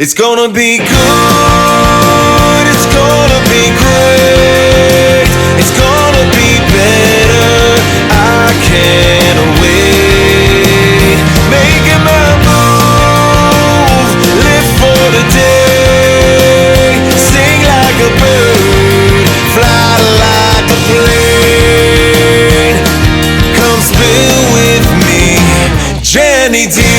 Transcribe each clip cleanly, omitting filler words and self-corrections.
It's gonna be good, it's gonna be great, it's gonna be better, I can't wait. Making my move, live for the day, sing like a bird, fly like a plane. Come spill with me, Jenny D.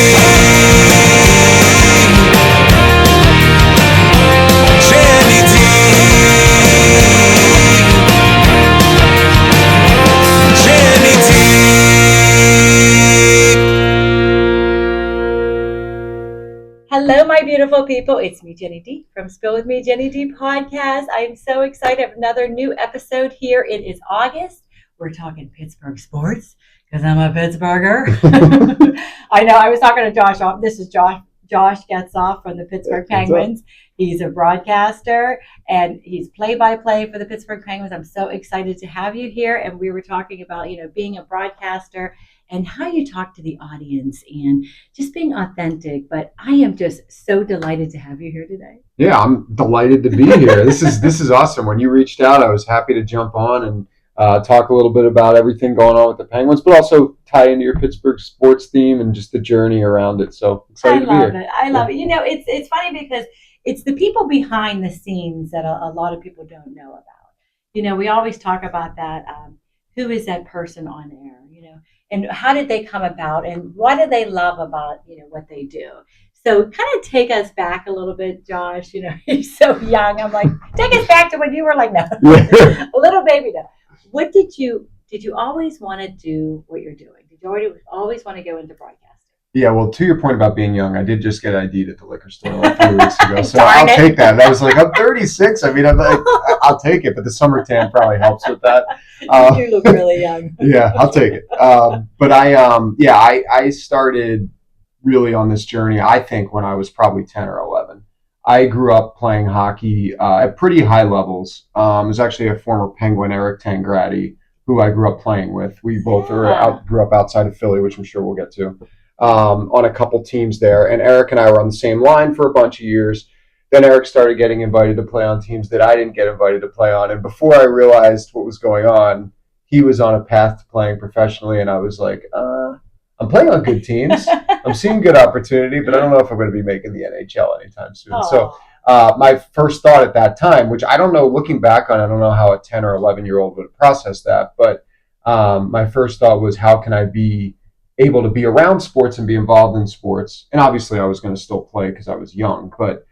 Hello, my beautiful people. It's me, Jenny D, from Spill With Me, Jenny D podcast. I'm so excited for another new episode here. It is August. We're talking Pittsburgh sports because I'm a Pittsburgher. I know. I was talking to Josh. This is Josh Getzoff from the Pittsburgh Penguins. He's a broadcaster and he's play-by-play for the Pittsburgh Penguins. I'm so excited to have you here. And we were talking about, being a broadcaster and how you talk to the audience and just being authentic. But I am just so delighted to have you here today. Yeah, I'm delighted to be here. This is awesome. When you reached out, I was happy to jump on and talk a little bit about everything going on with the Penguins, but also tie into your Pittsburgh sports theme and just the journey around it. So excited to be here. I love it. It's funny because it's the people behind the scenes that a lot of people don't know about. We always talk about that. Who is that person on air? And how did they come about? And what do they love about what they do? So kind of take us back a little bit, Josh. You're so young. I'm like, take us back to when you were like, no, a little baby. No. What did you always want to do what you're doing? Did you always want to go into broadcasting? Yeah, well, to your point about being young, I did just get ID'd at the liquor store like 3 weeks ago, so I'll take that. And I was like, I'm 36. I mean, I'll take it, but the summer tan probably helps with that. You look really young. Yeah, I'll take it. But I started really on this journey, I think, when I was probably 10 or 11. I grew up playing hockey at pretty high levels. It was actually a former Penguin, Eric Tangradi, who I grew up playing with. We both grew up outside of Philly, which I'm sure we'll get to. On a couple teams there. And Eric and I were on the same line for a bunch of years. Then Eric started getting invited to play on teams that I didn't get invited to play on. And before I realized what was going on, he was on a path to playing professionally. And I was like, I'm playing on good teams. I'm seeing good opportunity, but I don't know if I'm going to be making the NHL anytime soon. Aww. So my first thought at that time, which I don't know, looking back on, I don't know how a 10 or 11-year-old would process that. But my first thought was, how can I be able to be around sports and be involved in sports? And obviously I was going to still play because I was young, but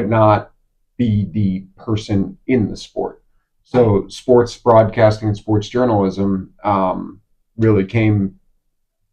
not be the person in the sport. So sports broadcasting and sports journalism really came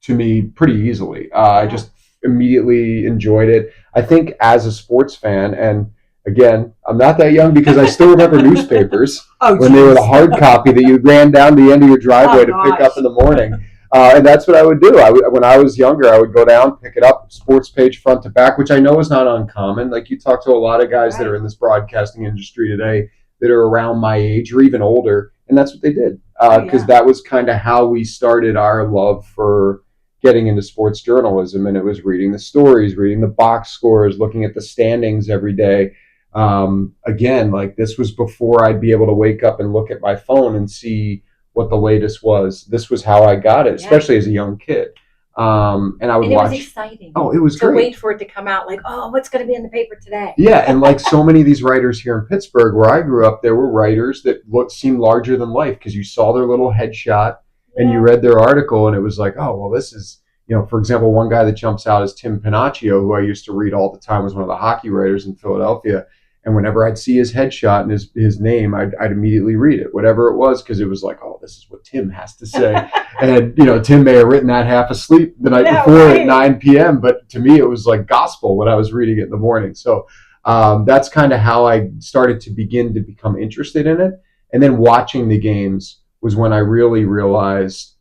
to me pretty easily. I just immediately enjoyed it. I think as a sports fan, and again, I'm not that young because I still remember newspapers when they were the hard copy that you ran down the end of your driveway to pick up in the morning. And that's what I would do. When I was younger, I would go down, pick it up, sports page front to back, which I know is not uncommon. Like, you talk to a lot of guys that are in this broadcasting industry today that are around my age or even older, and that's what they did. Because that was kind of how we started our love for getting into sports journalism, and it was reading the stories, reading the box scores, looking at the standings every day. Again, like, this was before I'd be able to wake up and look at my phone and see what the latest was. This was how I got it, especially as a young kid. And I would watch. It was exciting. Oh, it was to great. Wait for it to come out. Like, what's going to be in the paper today? Yeah, and like so many of these writers here in Pittsburgh, where I grew up, there were writers that seemed larger than life because you saw their little headshot and you read their article, and it was like, oh, well, this is, for example, one guy that jumps out is Tim Pinocchio, who I used to read all the time, was one of the hockey writers in Philadelphia. And whenever I'd see his headshot and his name, I'd immediately read it, whatever it was, because it was like, oh, this is what Tim has to say. And, Tim may have written that half asleep the night before at 9 p.m., but to me it was like gospel when I was reading it in the morning. So that's kind of how I started to begin to become interested in it. And then watching the games was when I really realized,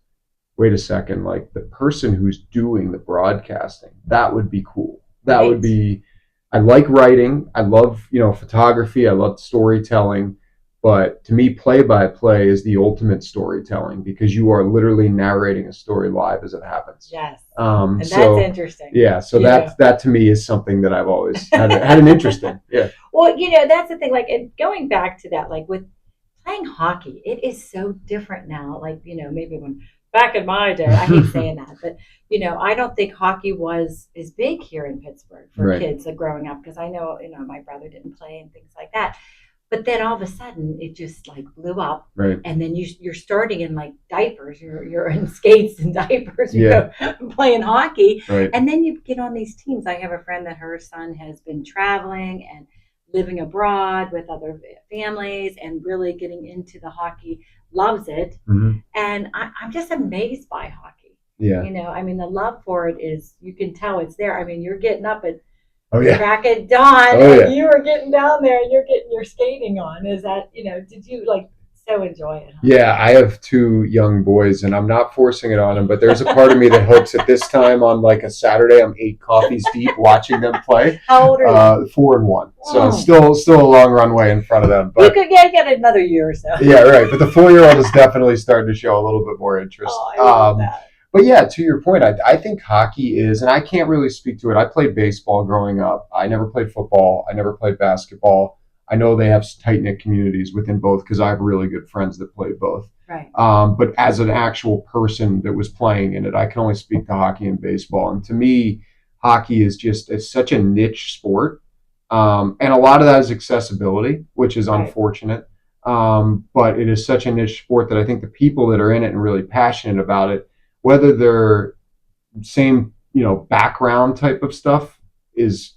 wait a second, like, the person who's doing the broadcasting, that would be cool. That would be... I like writing. I love, photography. I love storytelling. But to me, play-by-play is the ultimate storytelling because you are literally narrating a story live as it happens. Yes. And that's interesting. Yeah, so that to me is something that I've always had an interest in. Yeah. Well, that's the thing. Like, and going back to that, like with playing hockey, it is so different now. Like, maybe when back in my day, I hate saying that, but I don't think hockey was as big here in Pittsburgh for kids like growing up because I know, my brother didn't play and things like that. But then all of a sudden, it just like blew up, right? And then you're starting in like diapers. You're in skates and diapers, playing hockey, right. And then you get on these teams. I have a friend that her son has been traveling and living abroad with other families and really getting into the hockey. Loves it, and I'm just amazed by hockey. Yeah, I mean, the love for it is you can tell it's there. I mean, you're getting up at. Crack at dawn, and you were getting down there, and you're getting your skating on. Is that Did you like so enjoy it? Huh? Yeah, I have 2 young boys, and I'm not forcing it on them. But there's a part of me that hopes at this time on like a Saturday, I'm 8 coffees deep watching them play. How old are you? 4 and 1. So still a long runway in front of them. But you could get another year or so. Yeah, right. But the 4-year-old is definitely starting to show a little bit more interest. Oh, I love that. But yeah, to your point, I think hockey is, and I can't really speak to it. I played baseball growing up. I never played football. I never played basketball. I know they have tight-knit communities within both because I have really good friends that play both. Right. But as an actual person that was playing in it, I can only speak to hockey and baseball. And to me, hockey is it's such a niche sport. And a lot of that is accessibility, which is unfortunate. But it is such a niche sport that I think the people that are in it and really passionate about it, whether they're same, background type of stuff is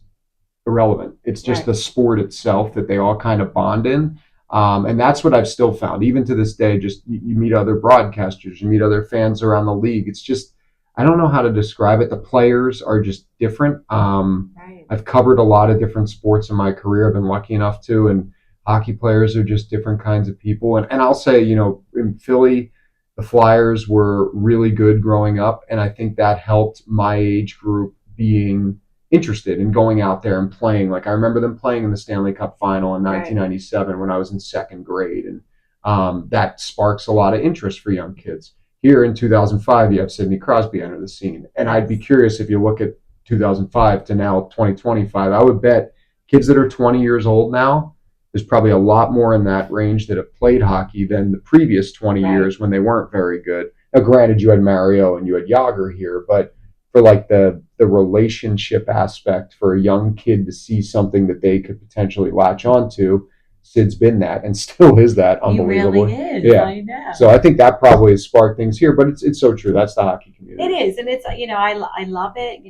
irrelevant. It's just the sport itself that they all kind of bond in. And that's what I've still found. Even to this day, just you meet other broadcasters, you meet other fans around the league. It's just, I don't know how to describe it. The players are just different. I've covered a lot of different sports in my career. I've been lucky enough to, and hockey players are just different kinds of people. And I'll say, in Philly, the Flyers were really good growing up, and I think that helped my age group being interested in going out there and playing. Like I remember them playing in the Stanley Cup final in 1997 when I was in 2nd grade, and that sparks a lot of interest for young kids. Here in 2005, you have Sidney Crosby enter the scene, and I'd be curious if you look at 2005 to now 2025, I would bet kids that are 20 years old now, there's probably a lot more in that range that have played hockey than the previous 20 years when they weren't very good. Now, granted, you had Mario and you had Yager here, but for like the relationship aspect for a young kid to see something that they could potentially latch onto, Sid's been that and still is that unbelievably. He really is. Yeah. I know. So I think that probably has sparked things here, but it's so true. That's the hockey community. It is, and it's I love it.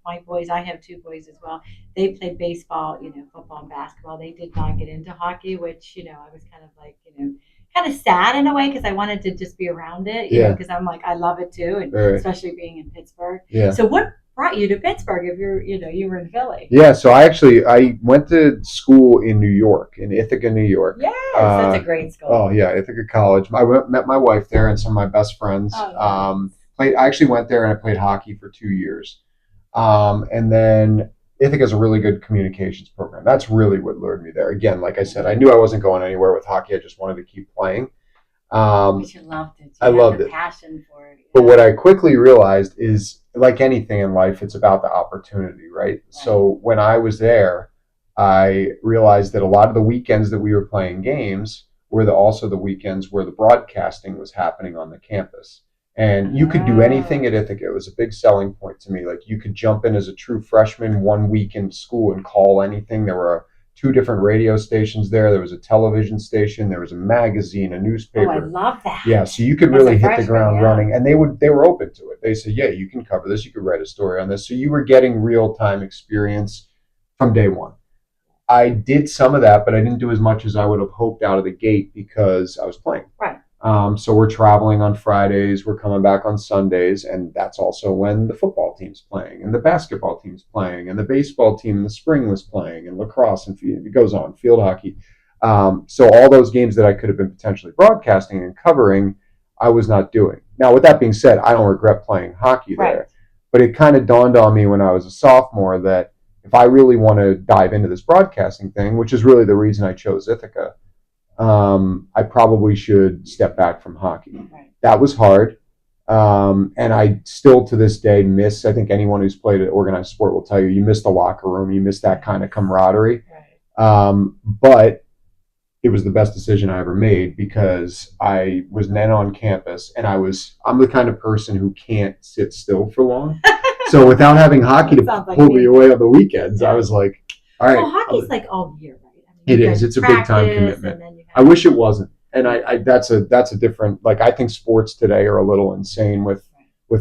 My boys. I have 2 boys as well. They played baseball, football and basketball. They did not get into hockey, which I was kind of like kind of sad in a way because I wanted to just be around it, because I'm like I love it too, and especially being in Pittsburgh. Yeah. So what brought you to Pittsburgh if you were in Philly? Yeah, so I went to school in New York, in Ithaca, New York. Yes, that's a great school. Oh yeah, Ithaca College. I met my wife there and some of my best friends. Oh, nice. I actually went there and I played hockey for 2 years. And then Ithaca is a really good communications program. That's really what lured me there. Again, like I said, I knew I wasn't going anywhere with hockey. I just wanted to keep playing. But you loved it. I loved it. Passion for it. But what I quickly realized is, like anything in life, it's about the opportunity, right? So when I was there, I realized that a lot of the weekends that we were playing games were also the weekends where the broadcasting was happening on the campus. And you could do anything at Ithaca. It was a big selling point to me. Like you could jump in as a true freshman 1 week in school and call anything. There were 2 different radio stations there. There was a television station. There was a magazine, a newspaper. Oh, I love that. Yeah, so you could really hit the ground running. And they were open to it. They said, yeah, you can cover this. You could write a story on this. So you were getting real-time experience from day one. I did some of that, but I didn't do as much as I would have hoped out of the gate because I was playing. Right. So we're traveling on Fridays, we're coming back on Sundays, and that's also when the football team's playing, and the basketball team's playing, and the baseball team in the spring was playing, and lacrosse, and it goes on, field hockey. So all those games that I could have been potentially broadcasting and covering, I was not doing. Now, with that being said, I don't regret playing hockey there, but it kind of dawned on me when I was a sophomore that if I really want to dive into this broadcasting thing, which is really the reason I chose Ithaca, I probably should step back from hockey. Right. That was hard. And I still to this day miss, I think anyone who's played an organized sport will tell you, you miss the locker room, you miss that kind of camaraderie. Right. But it was the best decision I ever made because I was then on campus and I'm the kind of person who can't sit still for long. So without having hockey to pull me away on the weekends, I was like, all right. Well, hockey's like all year, right? It is. It's a big time commitment. I wish it wasn't. And I that's a different, like, I think sports today are a little insane with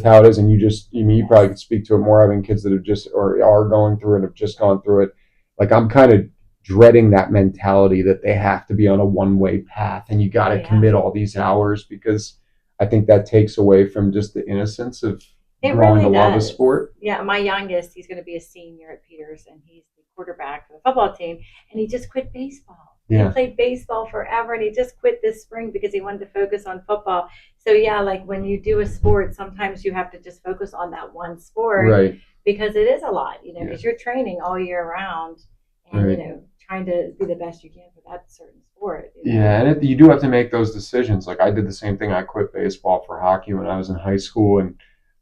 how it is. And you probably could speak to it more, having kids that have just, or are going through it, have just gone through it. Like, I'm kind of dreading that mentality that they have to be on a one-way path and you got to commit all these hours, because I think that takes away from just the innocence of growing to love a sport. Yeah, my youngest, he's going to be a senior at Peters, and he's the quarterback for the football team, and he just quit baseball. Yeah. He played baseball forever, and he just quit this spring because he wanted to focus on football. So yeah, like when you do a sport, sometimes you have to just focus on that one sport, right? Because it is a lot, because you're training all year round, and trying to be the best you can for that certain sport. Yeah, and you do have to make those decisions. Like, I did the same thing. I quit baseball for hockey when I was in high school, and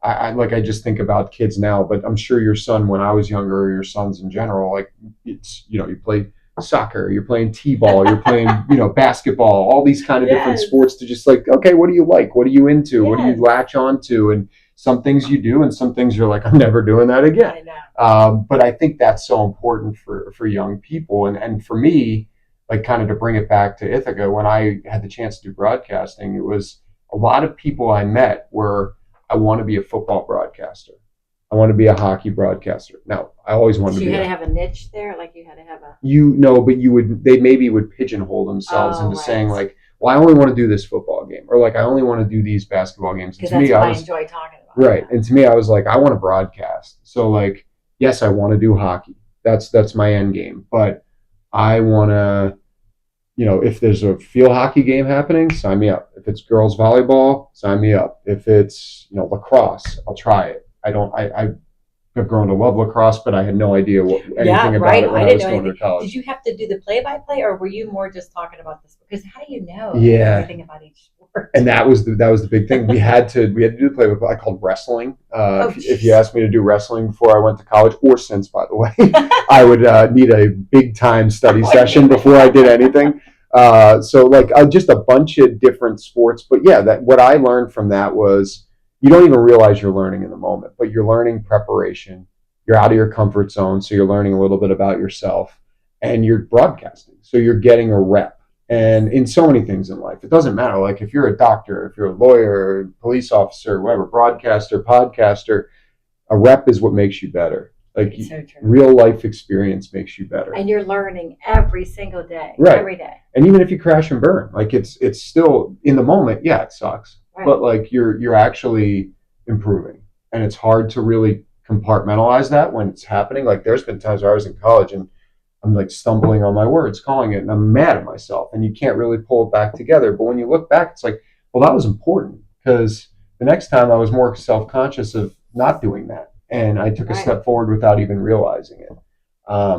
I just think about kids now, but I'm sure your son, when I was younger, or your sons in general, like, it's, you play soccer, you're playing t-ball, you're playing, basketball, all these kind of different sports, to just like, okay, what do you like? What are you into? What do you latch on to? And some things you do, and some things you're like, I'm never doing that again. But I think that's so important for young people. And for me, like, kind of to bring it back to Ithaca, when I had the chance to do broadcasting, it was a lot of people I met were, I want to be a football broadcaster. I want to be a hockey broadcaster. Now, I always wanted to be. You had to have a niche there, like you had to have a. But they maybe would pigeonhole themselves into saying, like, well, I only want to do this football game, or like, I only want to do these basketball games. Because that's what I enjoy talking about. Right, and to me, I was like, I want to broadcast. So, like, yes, I want to do hockey. That's my end game. But I want to, if there's a field hockey game happening, sign me up. If it's girls volleyball, sign me up. If it's, lacrosse, I'll try it. I've grown to love lacrosse, but I had no idea anything about it when I was going to college. Did you have to do the play-by-play, or were you more just talking about this? Because how do you know everything about each sport? And that was the big thing. We had to do the play-by-play. I called wrestling. If you asked me to do wrestling before I went to college, or since, by the way, I would need a big-time study session before I did anything. So like just a bunch of different sports. But yeah, what I learned from that was, you don't even realize you're learning in the moment, but you're learning preparation. You're out of your comfort zone, so you're learning a little bit about yourself, and you're broadcasting. So you're getting a rep. And in so many things in life, it doesn't matter. Like, if you're a doctor, if you're a lawyer, police officer, whatever, broadcaster, podcaster, a rep is what makes you better. Like, so real life experience makes you better. And you're learning every single day, every day. And even if you crash and burn, like, it's still in the moment. Yeah, it sucks. Right. But like, you're actually improving, and it's hard to really compartmentalize that when it's happening. Like, there's been times where I was in college and I'm like stumbling on my words, calling it, and I'm mad at myself, and you can't really pull it back together. But when you look back, it's like, well, that was important, because the next time I was more self-conscious of not doing that, and I took a step forward without even realizing it.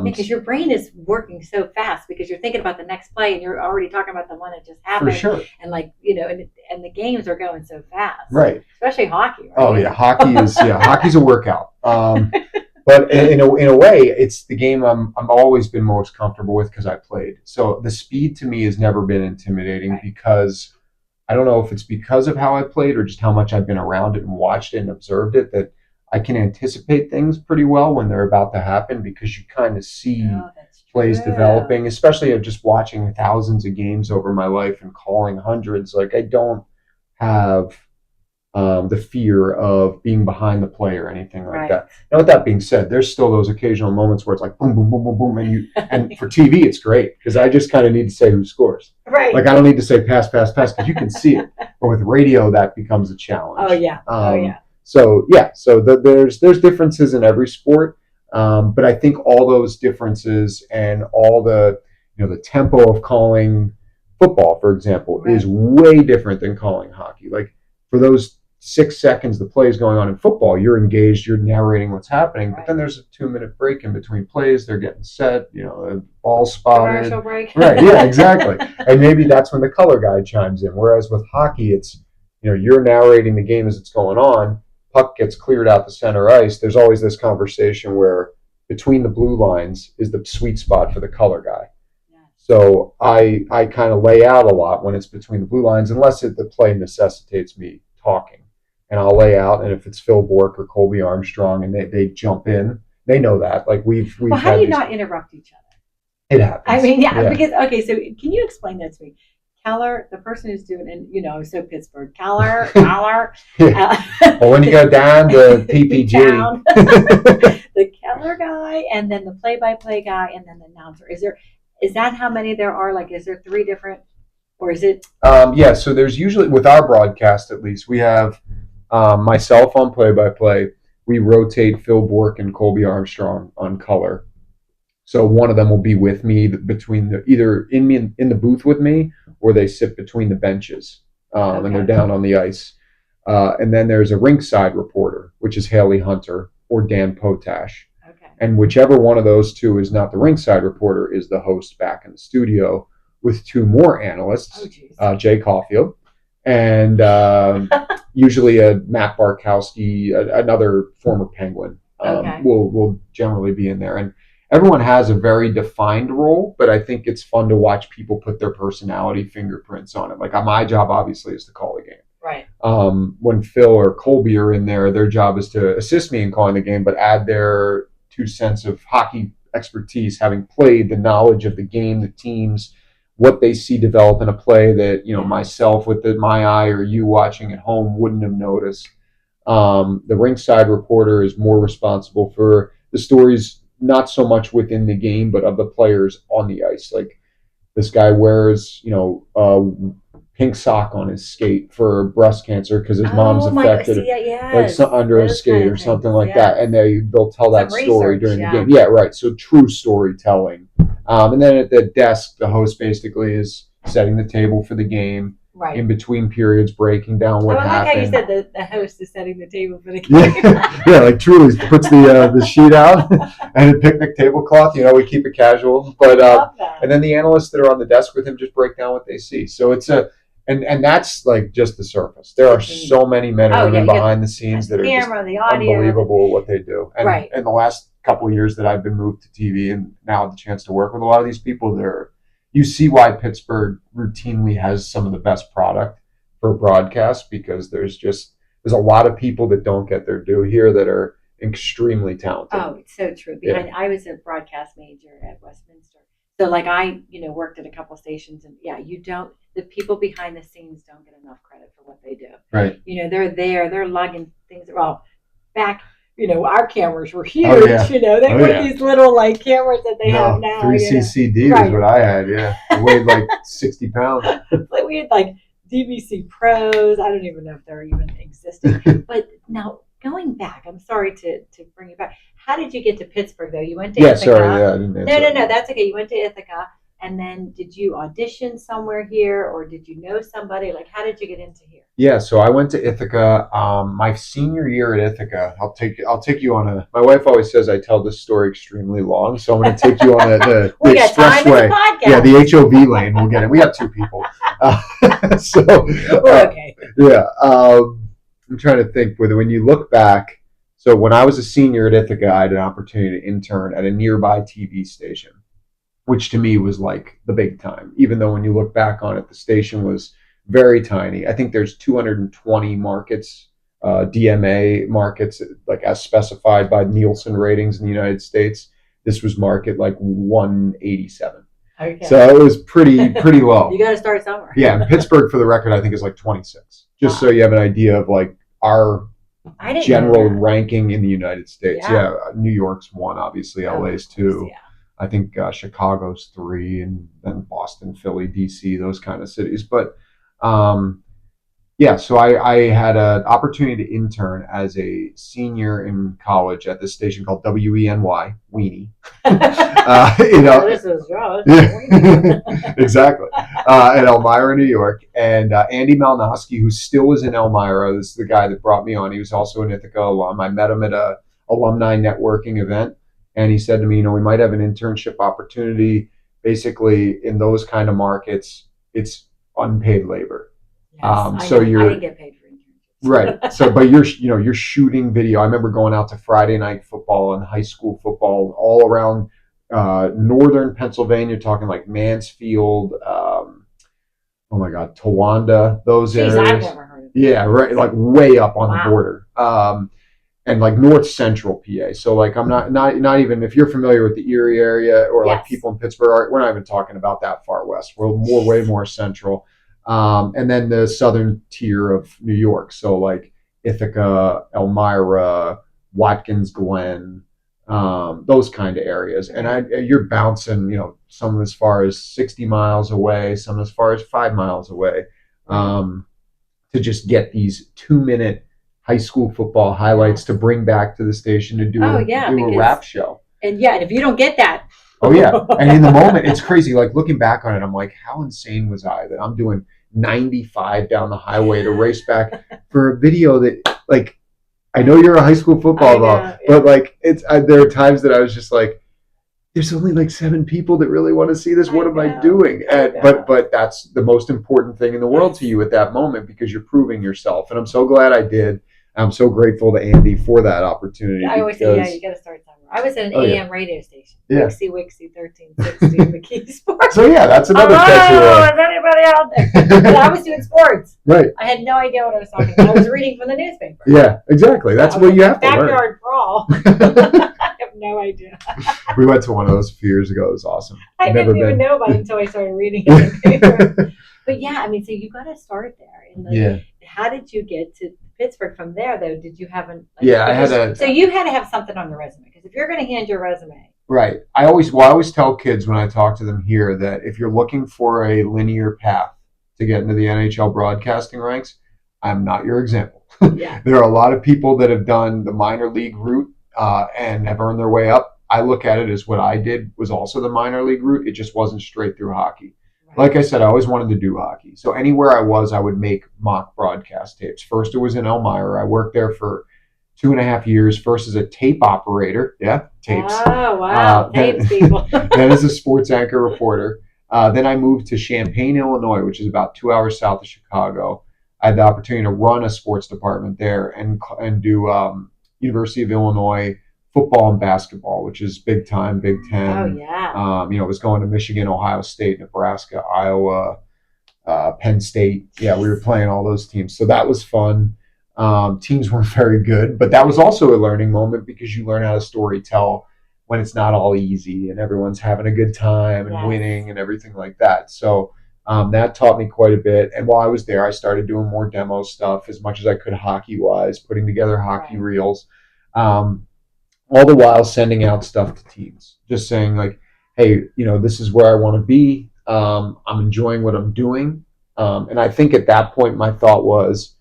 Because your brain is working so fast, because you're thinking about the next play and you're already talking about the one that just happened. For sure. And like, and the games are going so fast. Right. Especially hockey. Right? Oh yeah, hockey's a workout. But in a way, it's the game I'm always been most comfortable with, because I played. So the speed to me has never been intimidating, because I don't know if it's because of how I played or just how much I've been around it and watched it and observed it, that I can anticipate things pretty well when they're about to happen, because you kind of see plays developing, especially of just watching thousands of games over my life and calling hundreds. Like, I don't have the fear of being behind the play or anything like that. Now, with that being said, there's still those occasional moments where it's like boom, boom, boom, boom, boom, and for TV it's great, because I just kind of need to say who scores. Right. Like, I don't need to say pass, because you can see it. But with radio, that becomes a challenge. Oh yeah. So there's differences in every sport, but I think all those differences and all the the tempo of calling football, for example, is way different than calling hockey. Like, for those 6 seconds the play is going on in football, you're engaged, you're narrating what's happening, Right. but then there's a 2-minute break in between plays. They're getting set, ball spotted. Commercial break. Right, yeah, exactly. And maybe that's when the color guy chimes in. Whereas with hockey, it's, you're narrating the game as it's going on. Puck gets cleared out the center ice. There's always this conversation where between the blue lines is the sweet spot for the color guy. So I kind of lay out a lot when it's between the blue lines, unless the play necessitates me talking. And I'll lay out, and if it's Phil Bourque or Colby Armstrong, and they jump in, they know that. Like we've. Well, how do you not interrupt each other? It happens. I mean, yeah. Because so can you explain that to me? Keller, the person who's doing, and so Pittsburgh, Keller. Well, when you go down to PPG, the Keller guy, and then the play-by-play guy, and then the announcer. Is that how many there are? Like, is there 3 different, or is it? Yeah. So there's usually, with our broadcast at least, we have myself on play-by-play. We rotate Phil Bourque and Colby Armstrong on color. So one of them will be with me either in the booth with me, or they sit between the benches, and they're down on the ice. And then there's a rinkside reporter, which is Haley Hunter or Dan Potash. Okay. And whichever one of those two is not the rinkside reporter is the host back in the studio with 2 more analysts, Jay Caulfield and usually a Matt Barkowski, another former Penguin, will generally be in there. And everyone has a very defined role, but I think it's fun to watch people put their personality fingerprints on it. Like my job, obviously, is to call the game. Right. When Phil or Colby are in there, their job is to assist me in calling the game, but add their 2 cents of hockey expertise, having played, the knowledge of the game, the teams, what they see develop in a play that myself with my eye or you watching at home wouldn't have noticed. The rinkside reporter is more responsible for the stories, not so much within the game, but of the players on the ice. Like this guy wears, pink sock on his skate for breast cancer because his mom's affected, under a skate or something like that, and they'll tell that story during the game. Yeah, right. So true storytelling. And then at the desk, the host basically is setting the table for the game. Right. In between periods, breaking down what happened. I like how you said the host is setting the table for the game. Yeah, like truly puts the sheet out and a picnic tablecloth. We keep it casual. But and then the analysts that are on the desk with him just break down what they see. So it's and that's like just the surface. There are so many men and women behind the scenes that are just unbelievable what they do. And in the last couple of years that I've been moved to TV and now have the chance to work with a lot of these people, you see why Pittsburgh routinely has some of the best product for broadcast, because there's a lot of people that don't get their due here that are extremely talented. Oh, it's so true. I was a broadcast major at Westminster. So I worked at a couple stations, and the people behind the scenes don't get enough credit for what they do. Right. They're lugging things. Well, back, our cameras were huge. They weren't these little cameras that they have now. 3CCD is what I had. Yeah, it weighed 60 pounds. We had DVC Pros. I don't even know if they're even existing. But now going back, I'm sorry to bring you back. How did you get to Pittsburgh though? You went to Ithaca. Sorry, I didn't answer. No, that's okay. You went to Ithaca, and then did you audition somewhere here, or did you know somebody? How did you get into here? Yeah, so I went to Ithaca my senior year at Ithaca. I'll take you on my wife always says I tell this story extremely long, so I'm going to take you on the expressway. Yeah, the HOV lane. We'll get it. We have 2 people. Okay. Yeah. I'm trying to think when you look back. So when I was a senior at Ithaca, I had an opportunity to intern at a nearby TV station, which to me was the big time. Even though when you look back on it, the station was very tiny. I think there's 220 markets, DMA markets, as specified by Nielsen ratings in the United States. This was market 187. Okay. So it was pretty low. You got to start somewhere. Yeah, and Pittsburgh, for the record, I think is 26. Just so you have an idea of our general ranking in the United States. Yeah, New York's 1, obviously. LA's 2. Yeah. I think Chicago's 3, and then Boston, Philly, DC, those kind of cities. But Yeah, so I had an opportunity to intern as a senior in college at this station called WENY, Weenie. This is Josh. Yeah, exactly. In Elmira, New York. And Andy Malnosky, who still is in Elmira, this is the guy that brought me on. He was also an Ithaca alum. I met him at a alumni networking event, and he said to me, we might have an internship opportunity. Basically, in those kind of markets, it's unpaid labor. Yes, So I you're didn't get paid for internships. right. So, but you're shooting video. I remember going out to Friday night football and high school football all around northern Pennsylvania, talking like Mansfield, oh my God, Towanda, those Jeez, areas. I've never heard of it. Yeah, right, like way up on Wow. the border. And like north central PA. So like I'm not even, if you're familiar with the Erie area or like Yes. people in Pittsburgh, we're not even talking about that far west. We're way more central. And then the southern tier of New York. So like Ithaca, Elmira, Watkins Glen, those kind of areas. And you're bouncing, some as far as 60 miles away, some as far as 5 miles away, to just get these 2-minute high school football highlights to bring back to the station to do a rap show. And if you don't get that. Oh yeah. And in the moment, it's crazy. Like looking back on it, I'm like, how insane was I that I'm doing 95 down the highway to race back for a video that, like, I know you're a high school football ball, but like there are times that I was just like, there's only like 7 people that really want to see this. What am I doing? But that's the most important thing in the world to you at that moment, because you're proving yourself. And I'm so glad I did. I'm so grateful to Andy for that opportunity. I always say, you got to start somewhere. I was at an AM radio station. Yeah. Wixie 1360 McKee Sports. So yeah, that's another picture. Is anybody out there? But I was doing sports. Right. I had no idea what I was talking about. I was reading from the newspaper. Yeah, exactly. That's what you have to learn. Backyard brawl. I have no idea. We went to one of those a few years ago. It was awesome. I didn't even know about it until I started reading it in the paper. But yeah, so you got to start there. How did you get to Pittsburgh from there, though? Did you have So you had to have something on the resume, because if you're going to hand your resume. Right. I always tell kids when I talk to them here that if you're looking for a linear path to get into the NHL broadcasting ranks, I'm not your example. Yeah. There are a lot of people that have done the minor league route and have earned their way up. I look at it as what I did was also the minor league route. It just wasn't straight through hockey. Like I said, I always wanted to do hockey. So anywhere I was, I would make mock broadcast tapes. First, it was in Elmira. I worked there for 2.5 years, first as a tape operator. Yeah, tapes. Oh, wow. Tapes, people. Then as a sports anchor reporter. Then I moved to Champaign, Illinois, which is about 2 hours south of Chicago. I had the opportunity to run a sports department there and do University of Illinois football and basketball, which is big time, Big Ten. Oh, yeah. It was going to Michigan, Ohio State, Nebraska, Iowa, Penn State. Yeah, we were playing all those teams. So that was fun. Teams weren't very good, but that was also a learning moment, because you learn how to story tell when it's not all easy and everyone's having a good time and winning and everything like that. So that taught me quite a bit. And while I was there, I started doing more demo stuff as much as I could hockey-wise, putting together hockey reels. All the while sending out stuff to teams, just saying like, hey, this is where I want to be. I'm enjoying what I'm doing. And I think at that point, my thought was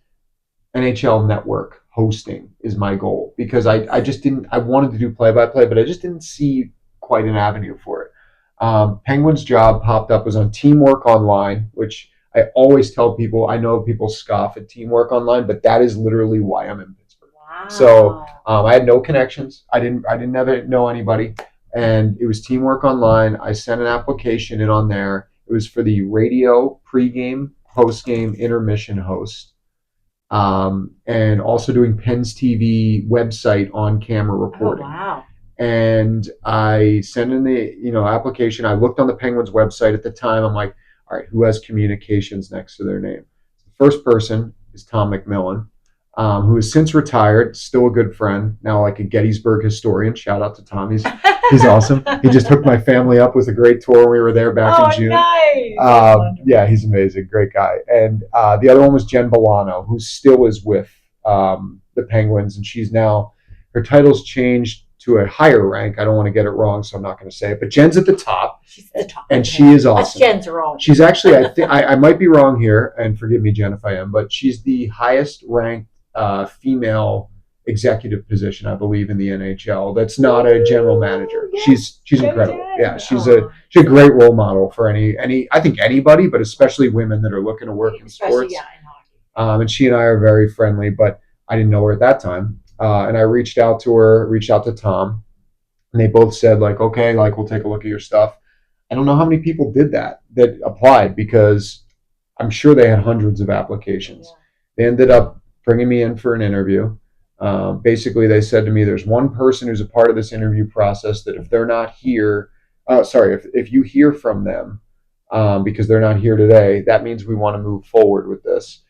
NHL network hosting is my goal, because I wanted to do play-by-play, but I just didn't see quite an avenue for it. Penguins job popped up, was on Teamwork Online, which I always tell people, I know people scoff at Teamwork Online, but that is literally why I'm in Pittsburgh. Wow. So I had no connections. I didn't ever know anybody, and it was Teamwork Online. I sent an application in on there. It was for the radio pregame, postgame, intermission host, and also doing Penn's TV website on camera reporting. Oh, wow. And I sent in the application. I looked on the Penguins website at the time. I'm like, all right, who has communications next to their name? The first person is Tom McMillan, who has since retired, still a good friend, now like a Gettysburg historian. Shout out to Tom. He's awesome. He just hooked my family up with a great tour when we were there back in June. Nice. Yeah, he's amazing. Great guy. And the other one was Jen Bolano, who still is with the Penguins, and she's now, her title's changed to a higher rank. I don't want to get it wrong, so I'm not going to say it. But Jen's at the top. She's at the top. And she is That's awesome. Jen's role. She's actually, I think, I might be wrong here, and forgive me, Jen, if I am, but she's the highest ranked female executive position, I believe, in the NHL. That's not a general manager. Yes. She's Go incredible. Jen. Yeah, she's a great role model for any I think anybody, but especially women that are looking to work in sports. Yeah, in hockey. And she and I are very friendly, but I didn't know her at that time. And I reached out to her, reached out to Tom, and they both said, like, okay, like, we'll take a look at your stuff. I don't know how many people did that applied, because I'm sure they had hundreds of applications. Yeah. They ended up bringing me in for an interview. Basically, they said to me, there's one person who's a part of this interview process that if they're not here, if you hear from them because they're not here today, that means we want to move forward with this.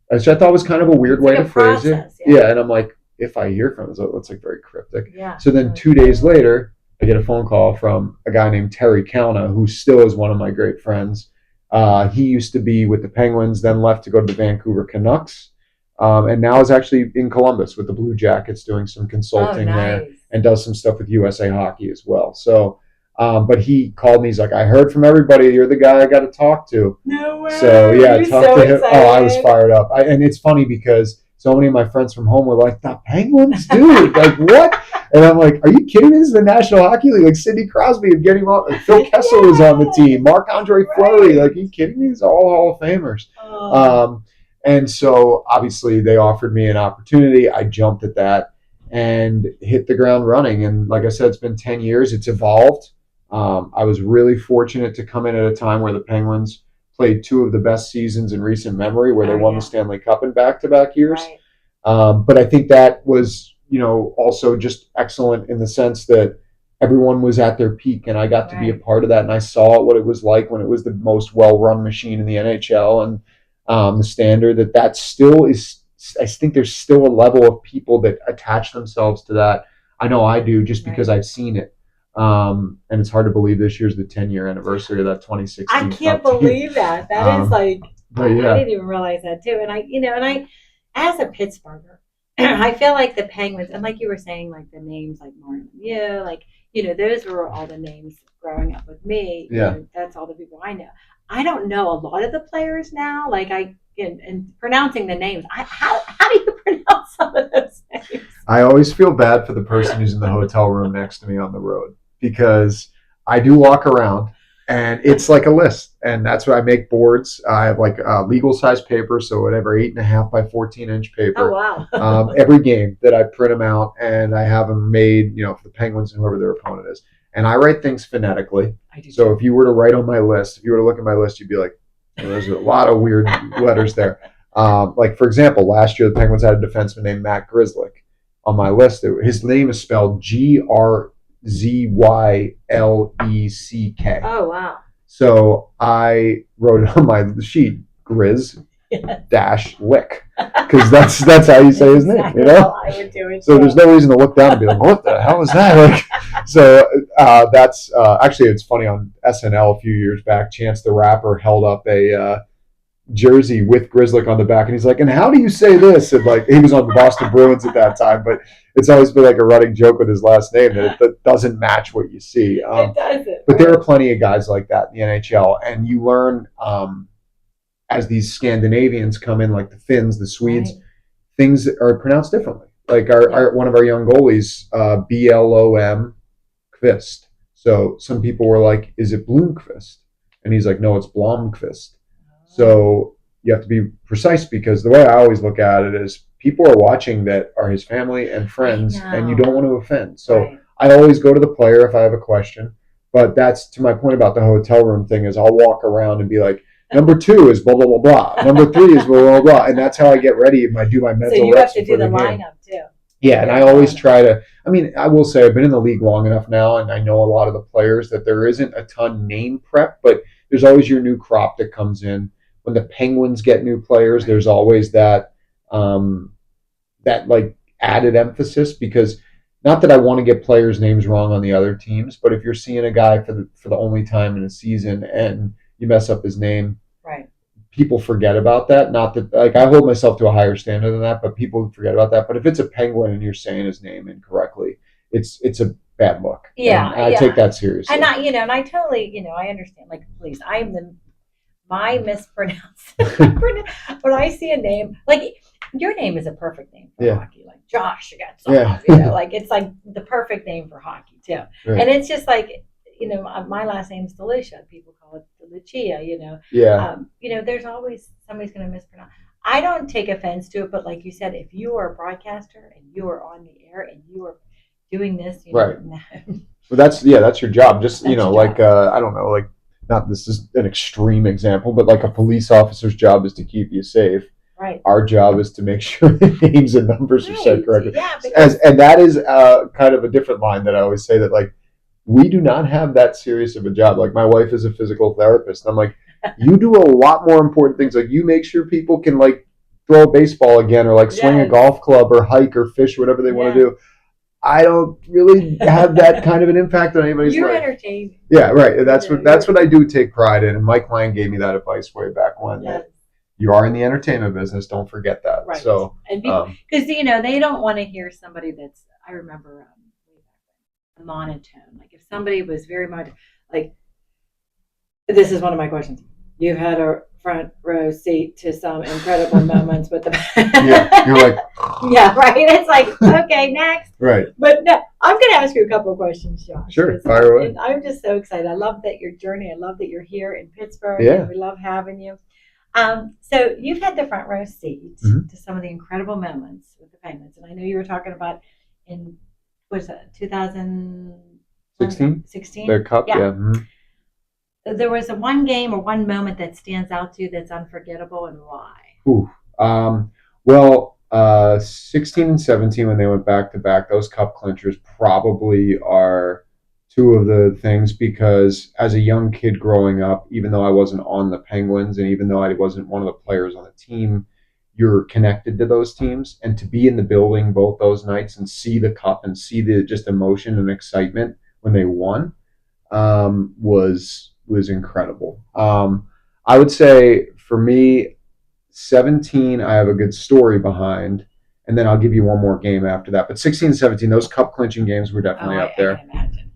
Which I thought was kind of a weird way to phrase it. Yeah, and I'm like, if I hear from them, so that's like very cryptic. Yeah. So then 2 days later, I get a phone call from a guy named Terry Kauna, who still is one of my great friends. He used to be with the Penguins, then left to go to the Vancouver Canucks, and now is actually in Columbus with the Blue Jackets doing some consulting there, and does some stuff with USA Hockey as well. So, but he called me. He's like, I heard from everybody. You're the guy I got to talk to. No way. So yeah, You're talk so to him. excited. Oh, I was fired up. And it's funny because so many of my friends from home were like, the Penguins, dude, like what? And I'm like, are you kidding me? This is the National Hockey League. Like Sidney Crosby and getting off. Like Phil Kessel was on the team. Marc-Andre Fleury. Like, are you kidding me? These are all Hall of Famers. And so obviously they offered me an opportunity. I jumped at that and hit the ground running. And like I said, it's been 10 years. It's evolved. I was really fortunate to come in at a time where the Penguins played two of the best seasons in recent memory, where they won the Stanley Cup in back-to-back years. Right. But I think that was, also just excellent in the sense that everyone was at their peak, and I got to be a part of that, and I saw what it was like when it was the most well-run machine in the NHL, and the standard that still is. I think there's still a level of people that attach themselves to that. I know I do, just because I've seen it. And it's hard to believe this year's the 10-year anniversary of that 2016. I can't believe that. That is like, I didn't even realize that too. And I, as a Pittsburgher, I feel like the Penguins, and like you were saying, like the names like Martin Lemieux, like, those were all the names growing up with me. Yeah. That's all the people I know. I don't know a lot of the players now. Like and pronouncing the names, how do you pronounce some of those names? I always feel bad for the person who's in the hotel room next to me on the road, because I do walk around and it's like a list, and that's why I make boards. I have like legal size paper, so whatever, 8.5 by 14-inch paper. Oh wow! Every game that I print them out, and I have them made, for the Penguins and whoever their opponent is, and I write things phonetically. I do. So if you were to write on my list, if you were to look at my list, you'd be like, there's a lot of weird letters there. Like, for example, last year the Penguins had a defenseman named Matt Grzelcyk on my list. His name is spelled Grzylek. Oh wow! So I wrote it on my sheet, Grizz dash Lick, because that's how you say his name. I would do it. So there's no reason to look down and be like, what the hell is that? Like, so that's actually, it's funny, on SNL a few years back, Chance the Rapper held up a jersey with Grzelcyk on the back, and he's like, and how do you say this? And like, he was on the Boston Bruins at that time, but it's always been like a running joke with his last name that it doesn't match what you see. It doesn't. But there are plenty of guys like that in the NHL, and you learn as these Scandinavians come in, like the Finns, the Swedes, things are pronounced differently. Like our one of our young goalies, Blom Kvist. So some people were like, is it Bloomqvist? And he's like, no, it's Blomqvist. So you have to be precise, because the way I always look at it is people are watching that are his family and friends, and you don't want to offend. So I always go to the player if I have a question. But that's, to my point about the hotel room thing, is I'll walk around and be like, number 2 is blah, blah, blah, blah. Number 3 is blah, blah, blah. And that's how I get ready if I do my mental reps. So you have to do the lineup too. Yeah, and I always try to, I will say I've been in the league long enough now, and I know a lot of the players, that there isn't a ton name prep, but there's always your new crop that comes in. When the Penguins get new players, there's always that like added emphasis, because not that I want to get players' names wrong on the other teams, but if you're seeing a guy for the only time in a season and you mess up his name, people forget about that. Not that, like, I hold myself to a higher standard than that, but people forget about that. But if it's a Penguin and you're saying his name incorrectly, it's a bad look. Yeah, and I take that seriously. And I totally, I understand. Like, please, my mispronounce. When I see a name, like your name is a perfect name for hockey, like Josh Getzoff. Like it's like the perfect name for hockey too. Right. And it's just like, my last name's Delicia. People call it Delicia. There's always somebody's going to mispronounce. I don't take offense to it, but like you said, if you are a broadcaster and you are on the air and you are doing this, right. Well, that's your job. Just, I don't know, like, not this is an extreme example, but like a police officer's job is to keep you safe. Right. Our job is to make sure the names and numbers are said correctly. Yeah, and that is kind of a different line that I always say, that like, we do not have that serious of a job. Like, my wife is a physical therapist. I'm like, you do a lot more important things. Like, you make sure people can like throw a baseball again, or like swing a golf club, or hike, or fish, whatever they want to do. I don't really have that kind of an impact on anybody's life. You're entertaining. Yeah, right. And that's what I do take pride in. And Mike Lang gave me that advice way back when. Yes. You are in the entertainment business. Don't forget that. Right. So, because they don't want to hear somebody that's. I remember a monotone. Like, if somebody was very much like, this is one of my questions. You've had a front row seat to some incredible moments with the. Yeah, you're like. Yeah, right. It's like, okay, next. Right. But no, I'm going to ask you a couple of questions, Josh. Sure, fire away. I'm just so excited. I love that your journey. I love that you're here in Pittsburgh. Yeah. We love having you. So you've had the front row seat to some of the incredible moments with the Penguins, and I know you were talking about in 2016. 16. Their cup, yeah. Mm-hmm. There was one game or one moment that stands out to you that's unforgettable, and why? 16 and 17, when they went back to back, those cup clinchers probably are two of the things, because as a young kid growing up, even though I wasn't on the Penguins and even though I wasn't one of the players on the team, you're connected to those teams, and to be in the building both those nights and see the cup and see the just emotion and excitement when they won was incredible. I would say for me, 17, I have a good story behind, and then I'll give you one more game after that. But 16 and 17, those cup clinching games were definitely up there. I can imagine.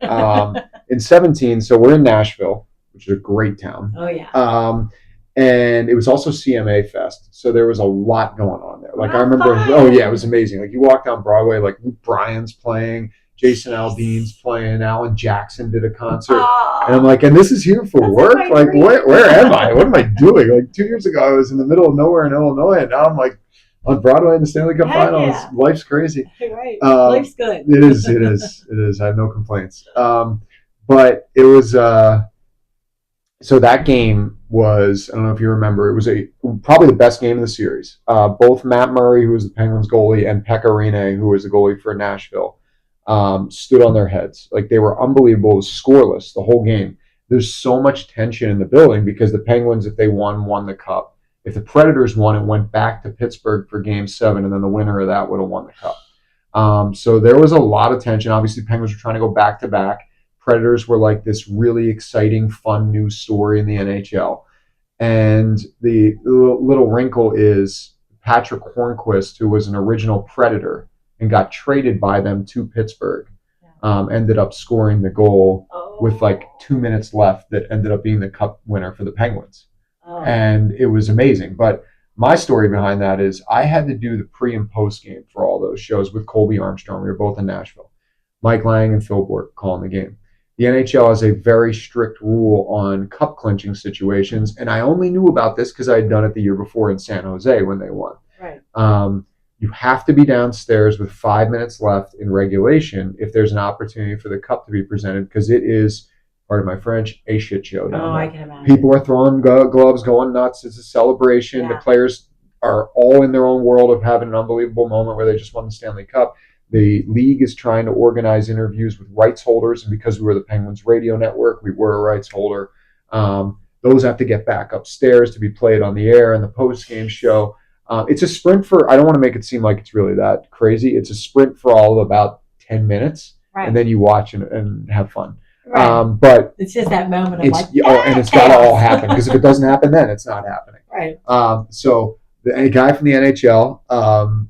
In 17, so we're in Nashville, which is a great town. Oh, yeah. And it was also CMA Fest, so there was a lot going on there. Like, I remember, it was amazing. Like, you walk down Broadway, like Luke Bryan's playing, Jason Aldean's playing, Alan Jackson did a concert, and I'm like, and this is here for work? Like, where am I? What am I doing? Like, 2 years ago, I was in the middle of nowhere in Illinois, and now I'm like on Broadway in the Stanley Cup Finals. Yeah. Life's crazy. Right. Life's good. It is. I have no complaints. But it was. So that game was, I don't know if you remember, it was probably the best game of the series. Both Matt Murray, who was the Penguins goalie, and Pekka Rinne, who was the goalie for Nashville, stood on their heads. Like, they were unbelievable. It was scoreless the whole game. There's so much tension in the building because the Penguins, if they won the cup. If the Predators won, it went back to Pittsburgh for Game 7, and then the winner of that would have won the cup. So there was a lot of tension. Obviously, Penguins were trying to go back-to-back. Predators were like this really exciting, fun new story in the NHL. And the little wrinkle is Patrick Hornquist, who was an original Predator and got traded by them to Pittsburgh, ended up scoring the goal with like 2 minutes left that ended up being the cup winner for the Penguins. And it was amazing. But my story behind that is I had to do the pre and post game for all those shows with Colby Armstrong. We were both in Nashville. Mike Lang and Phil Bork calling the game. The NHL has a very strict rule on cup clinching situations, and I only knew about this because I had done it the year before in San Jose when they won. Right. You have to be downstairs with 5 minutes left in regulation if there's an opportunity for the cup to be presented, because it is, pardon my French, a shit show down there. I can imagine. People are throwing gloves, going nuts. It's a celebration. Yeah. The players are all in their own world of having an unbelievable moment where they just won the Stanley Cup. The league is trying to organize interviews with rights holders, and because we were the Penguins radio network, we were a rights holder. Those have to get back upstairs to be played on the air in the post-game show. It's a sprint for, I don't want to make it seem like it's really that crazy. It's a sprint for all of about 10 minutes, right. And then you watch and have fun. Right. But it's just that moment of like, and it's got to all happen, because if it doesn't happen then, it's not happening. Right. So a guy from the NHL,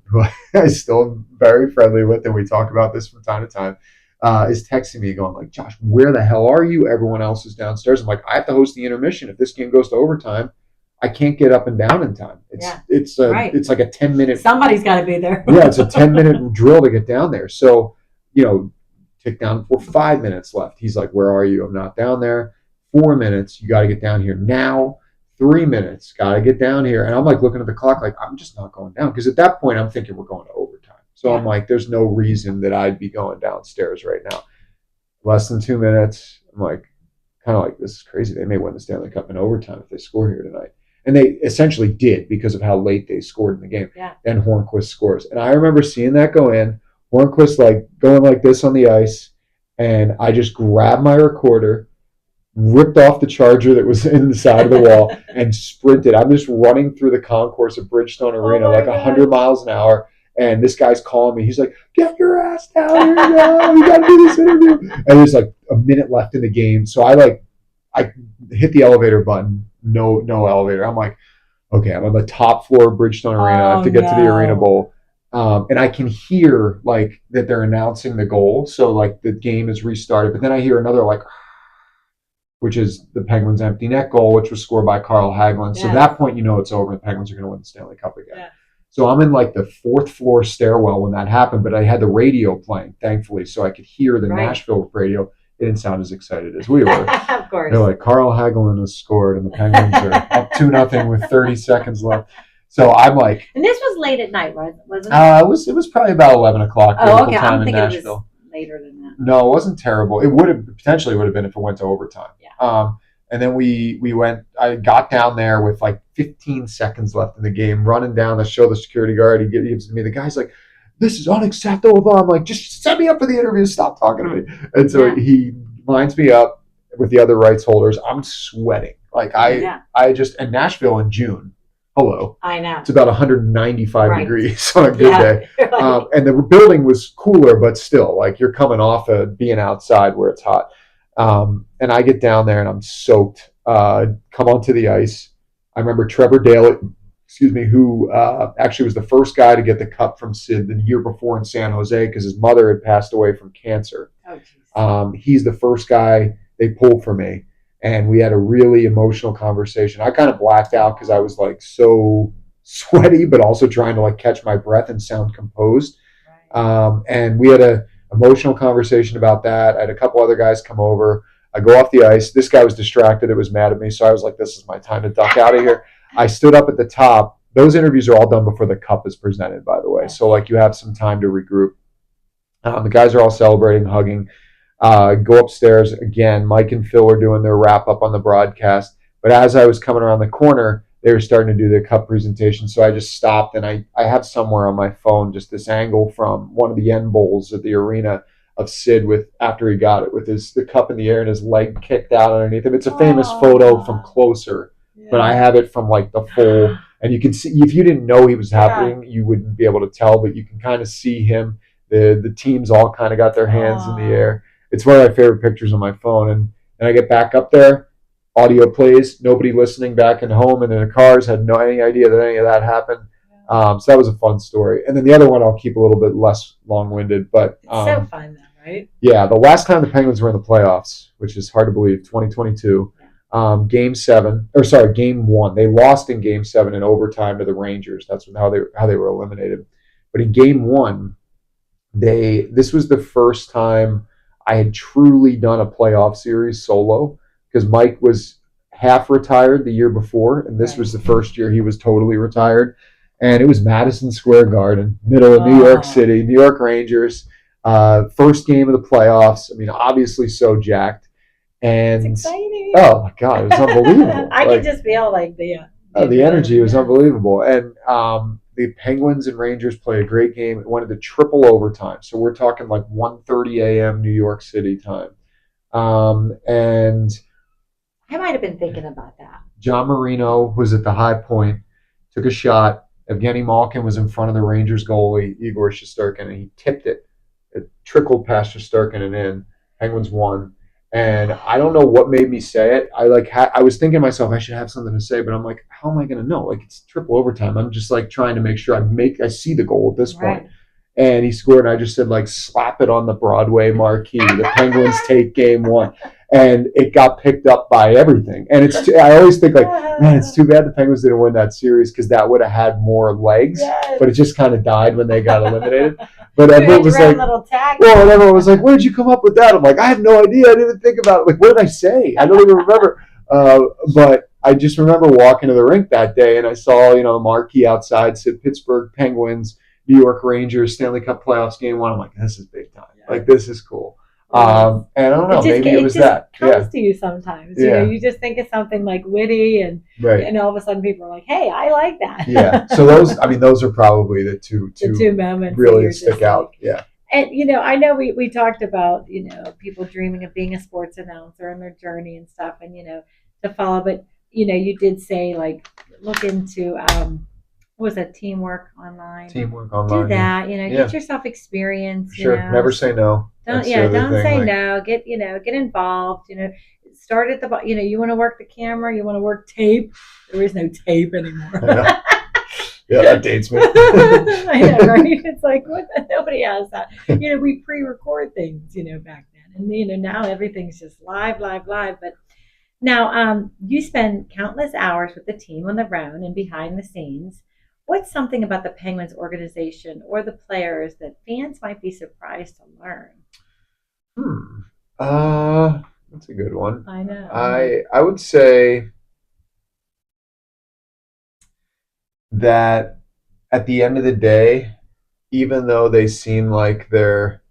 who I'm still very friendly with, and we talk about this from time to time, is texting me going like, Josh, where the hell are you? Everyone else is downstairs. I'm like, I have to host the intermission. If this game goes to overtime, I can't get up and down in time. It's like a 10-minute. Somebody's got to be there. Yeah, it's a 10-minute drill to get down there. So, tick down for 5 minutes left. He's like, where are you? I'm not down there. 4 minutes. You got to get down here now. 3 minutes. Got to get down here. And I'm like looking at the clock like, I'm just not going down. Because at that point, I'm thinking we're going to overtime. So I'm like, there's no reason that I'd be going downstairs right now. Less than 2 minutes. I'm like, kind of like, this is crazy. They may win the Stanley Cup in overtime if they score here tonight. And they essentially did because of how late they scored in the game. Yeah. Then Hornquist scores. And I remember seeing that go in. Hornquist like going like this on the ice. And I just grabbed my recorder, ripped off the charger that was in the side of the wall, and sprinted. I'm just running through the concourse of Bridgestone Arena like 100 miles an hour. And this guy's calling me. He's like, get your ass down here now. We got to do this interview. And there's like a minute left in the game. So I hit the elevator button. No elevator. I'm like, okay, I'm on the top floor of Bridgestone Arena. I have to get to the Arena Bowl. And I can hear like that they're announcing the goal. So like the game is restarted. But then I hear another like, which is the Penguins' empty net goal, which was scored by Carl Hagelin. So at that point, it's over. The Penguins are going to win the Stanley Cup again. Yeah. So I'm in like the 4th floor stairwell when that happened, but I had the radio playing, thankfully, so I could hear the Nashville radio. It didn't sound as excited as we were. Of course. They're like, Carl Hagelin has scored, and the Penguins are up 2-0 with 30 seconds left. So I'm like... And this was late at night, wasn't it? It was probably about 11 o'clock local time in Nashville. It was later than that. No, it wasn't terrible. It potentially would have been if it went to overtime. Yeah. And then I got down there with like 15 seconds left in the game, running down to show the security guard. He gives me, the guy's like, this is unacceptable. I'm like, just set me up for the interview. Stop talking to me. And so he lines me up with the other rights holders. I'm sweating. Like and Nashville in June. Hello. I know. It's about 195 degrees on a good day. And the building was cooler, but still, like you're coming off of being outside where it's hot. And I get down there and I'm soaked. Come onto the ice. I remember Trevor Dale, who actually was the first guy to get the cup from Sid the year before in San Jose because his mother had passed away from cancer. He's the first guy they pulled for me. And we had a really emotional conversation. I kind of blacked out because I was like so sweaty, but also trying to like catch my breath and sound composed. And we had a emotional conversation about that. I had a couple other guys come over. I go off the ice. This guy was distracted. It was mad at me. So I was like, this is my time to duck out of here. I stood up at the top. Those interviews are all done before the cup is presented, by the way. So like you have some time to regroup. The guys are all celebrating, hugging. Go upstairs again. Mike and Phil are doing their wrap up on the broadcast. But as I was coming around the corner, they were starting to do the cup presentation. So I just stopped and I have somewhere on my phone just this angle from one of the end bowls at the arena of Sid after he got it with the cup in the air and his leg kicked out underneath him. It's a famous photo from closer, but I have it from like the full. And you can see, if you didn't know he was happening, you wouldn't be able to tell, but you can kind of see him. The teams all kind of got their hands in the air. It's one of my favorite pictures on my phone. And I get back up there, audio plays, nobody listening back at home and in their cars had any idea that any of that happened. So that was a fun story. And then the other one I'll keep a little bit less long-winded. But it's so fun though, right? Yeah, the last time the Penguins were in the playoffs, which is hard to believe, 2022, Game 1. They lost in Game 7 in overtime to the Rangers. That's how they were eliminated. But in Game 1, this was the first time I had truly done a playoff series solo because Mike was half retired the year before, and this was the first year he was totally retired. And it was Madison Square Garden, middle of New York City, New York Rangers, first game of the playoffs. I mean, obviously so jacked. And it's exciting. Oh, my God, it was unbelievable. I could just feel like the energy was unbelievable. And the Penguins and Rangers played a great game. It went into triple overtime. So we're talking like 1:30 a.m. New York City time. And I might have been thinking about that. John Marino was at the high point, took a shot. Evgeny Malkin was in front of the Rangers goalie, Igor Shesterkin, and he tipped it. It trickled past Shesterkin and in. Penguins won. And I don't know what made me say it. I was thinking to myself, I should have something to say, but I'm like, how am I going to know? Like, it's triple overtime. I'm just like trying to make sure I see the goal at this point. and he scored, and I just said, like, slap it on the Broadway marquee. The Penguins take game 1. And it got picked up by everything. And I always think, like, man, it's too bad the Penguins didn't win that series because that would have had more legs. Yes. But it just kind of died when they got eliminated. You But had everyone your was own like, little tag. well, and everyone was like, where did you come up with that? I'm like, I have no idea. I didn't even think about it. Like, what did I say? I don't even remember. But I just remember walking to the rink that day, and I saw, the marquee outside said Pittsburgh Penguins, New York Rangers, Stanley Cup playoffs game 1. I'm like, this is big time. Yeah. Like, this is cool. And I don't know, maybe it was that. It comes to you sometimes. You just think of something like witty, and all of a sudden people are like, hey, I like that. Yeah. So those are probably the two moments really stick out. Yeah. And, I know we talked about, people dreaming of being a sports announcer and their journey and stuff, and, to follow. But, you did say, like, look into, what was that, teamwork online? Do that, get yourself experience. Sure. Never say no. Don't say no. Get involved. Start at the, you want to work the camera, you want to work tape. There is no tape anymore. Yeah, that dates me. I know, right? It's like, nobody has that. We pre-record things, back then. And, now everything's just live. But now you spend countless hours with the team on the road and behind the scenes. What's something about the Penguins organization or the players that fans might be surprised to learn? That's a good one. I know. I would say that at the end of the day, even though they seem like they're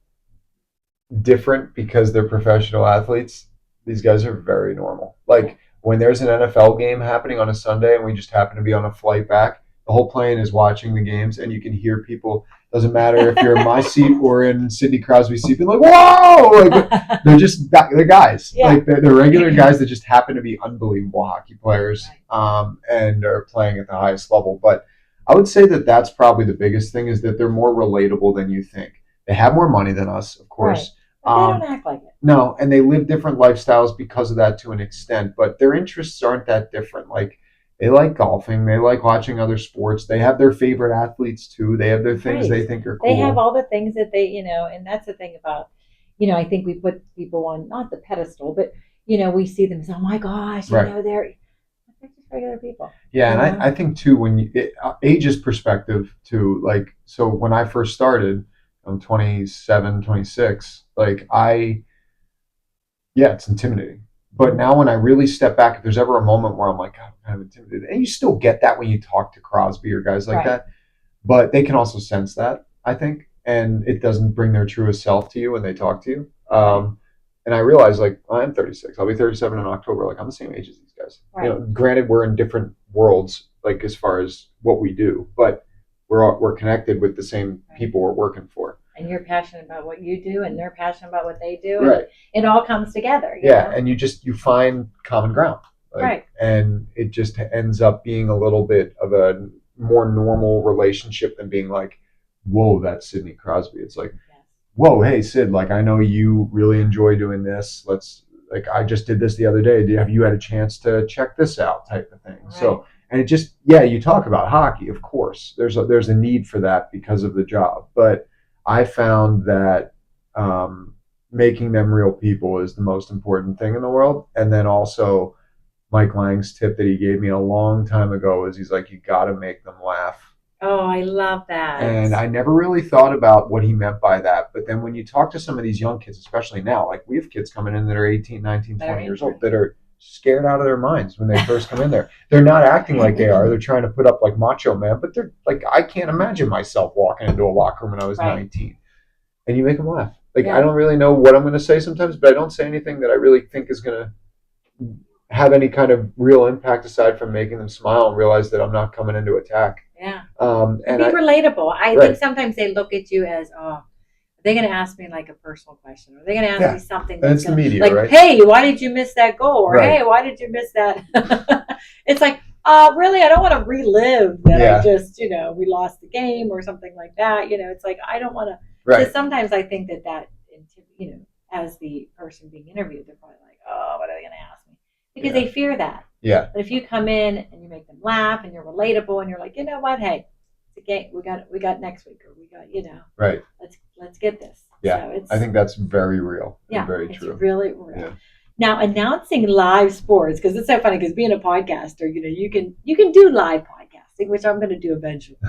different because they're professional athletes, these guys are very normal. Like, when there's an NFL game happening on a Sunday and we just happen to be on a flight back, the whole plane is watching the games, and you can hear people. Doesn't matter if you're in my seat or in Sidney Crosby's seat. They're like, "Whoa!" Like, they're guys. Yeah. Like, they're regular guys that just happen to be unbelievable hockey players, and are playing at the highest level. But I would say that that's probably the biggest thing, is that they're more relatable than you think. They have more money than us, of course. Right. But they don't act like it. No, and they live different lifestyles because of that to an extent. But their interests aren't that different. Like, they like golfing. They like watching other sports. They have their favorite athletes too. They have their things they think are cool. They have all the things that they, and that's the thing about, I think we put people on, not the pedestal, but, we see them as, oh my gosh, they're just regular people. Yeah, and I think too, when age's perspective too, like, so when I first started, I'm 27, 26, like, it's intimidating. But now when I really step back, if there's ever a moment where I'm like, God, I'm kind of intimidated, and you still get that when you talk to Crosby or guys like that, but they can also sense that, I think, and it doesn't bring their truest self to you when they talk to you. And I realize, like, I'm 36. I'll be 37 in October. Like, I'm the same age as these guys. Right. Granted, we're in different worlds, like, as far as what we do, but we're connected with the same people we're working for. And you're passionate about what you do, and they're passionate about what they do. Right. And it all comes together. You know? And you find common ground. Like, and it just ends up being a little bit of a more normal relationship than being like, whoa, that's Sidney Crosby. It's like, whoa, hey, Sid, like, I know you really enjoy doing this. I just did this the other day. Have you had a chance to check this out, type of thing? Right. So, and it just, you talk about hockey, of course. There's a need for that because of the job. But I found that making them real people is the most important thing in the world. And then also, Mike Lang's tip that he gave me a long time ago is, he's like, you got to make them laugh. Oh, I love that. And I never really thought about what he meant by that. But then when you talk to some of these young kids, especially now, like, we have kids coming in that are 18, 19, 20 years old that are scared out of their minds when they first come in there. They're not acting like they are. They're trying to put up like macho man, but they're like, I can't imagine myself walking into a locker room when I was 19. And you make them laugh. Like, I don't really know what I'm going to say sometimes, but I don't say anything that I really think is going to have any kind of real impact aside from making them smile and realize that I'm not coming in to attack. Yeah. And be relatable. I think sometimes they look at you as, they're going to ask me like a personal question, or they're going to ask me something that's the media, like, right? Hey, why did you miss that goal? Or hey, why did you miss that? It's like, really, I don't want to relive that. I just, we lost the game or something like that. It's like, I don't want to. Right. So sometimes I think that, as the person being interviewed, they're probably like, oh, what are they going to ask me? Because they fear that. Yeah. But if you come in and you make them laugh and you're relatable and you're like, you know what, hey, it's a game. We got next week, or we got Right. Let's get this. Yeah. So I think that's very real. yeah, And very it's true. really real. Yeah. Now, announcing live sports, because it's so funny, because being a podcaster, you can do live podcasting, which I'm going to do eventually.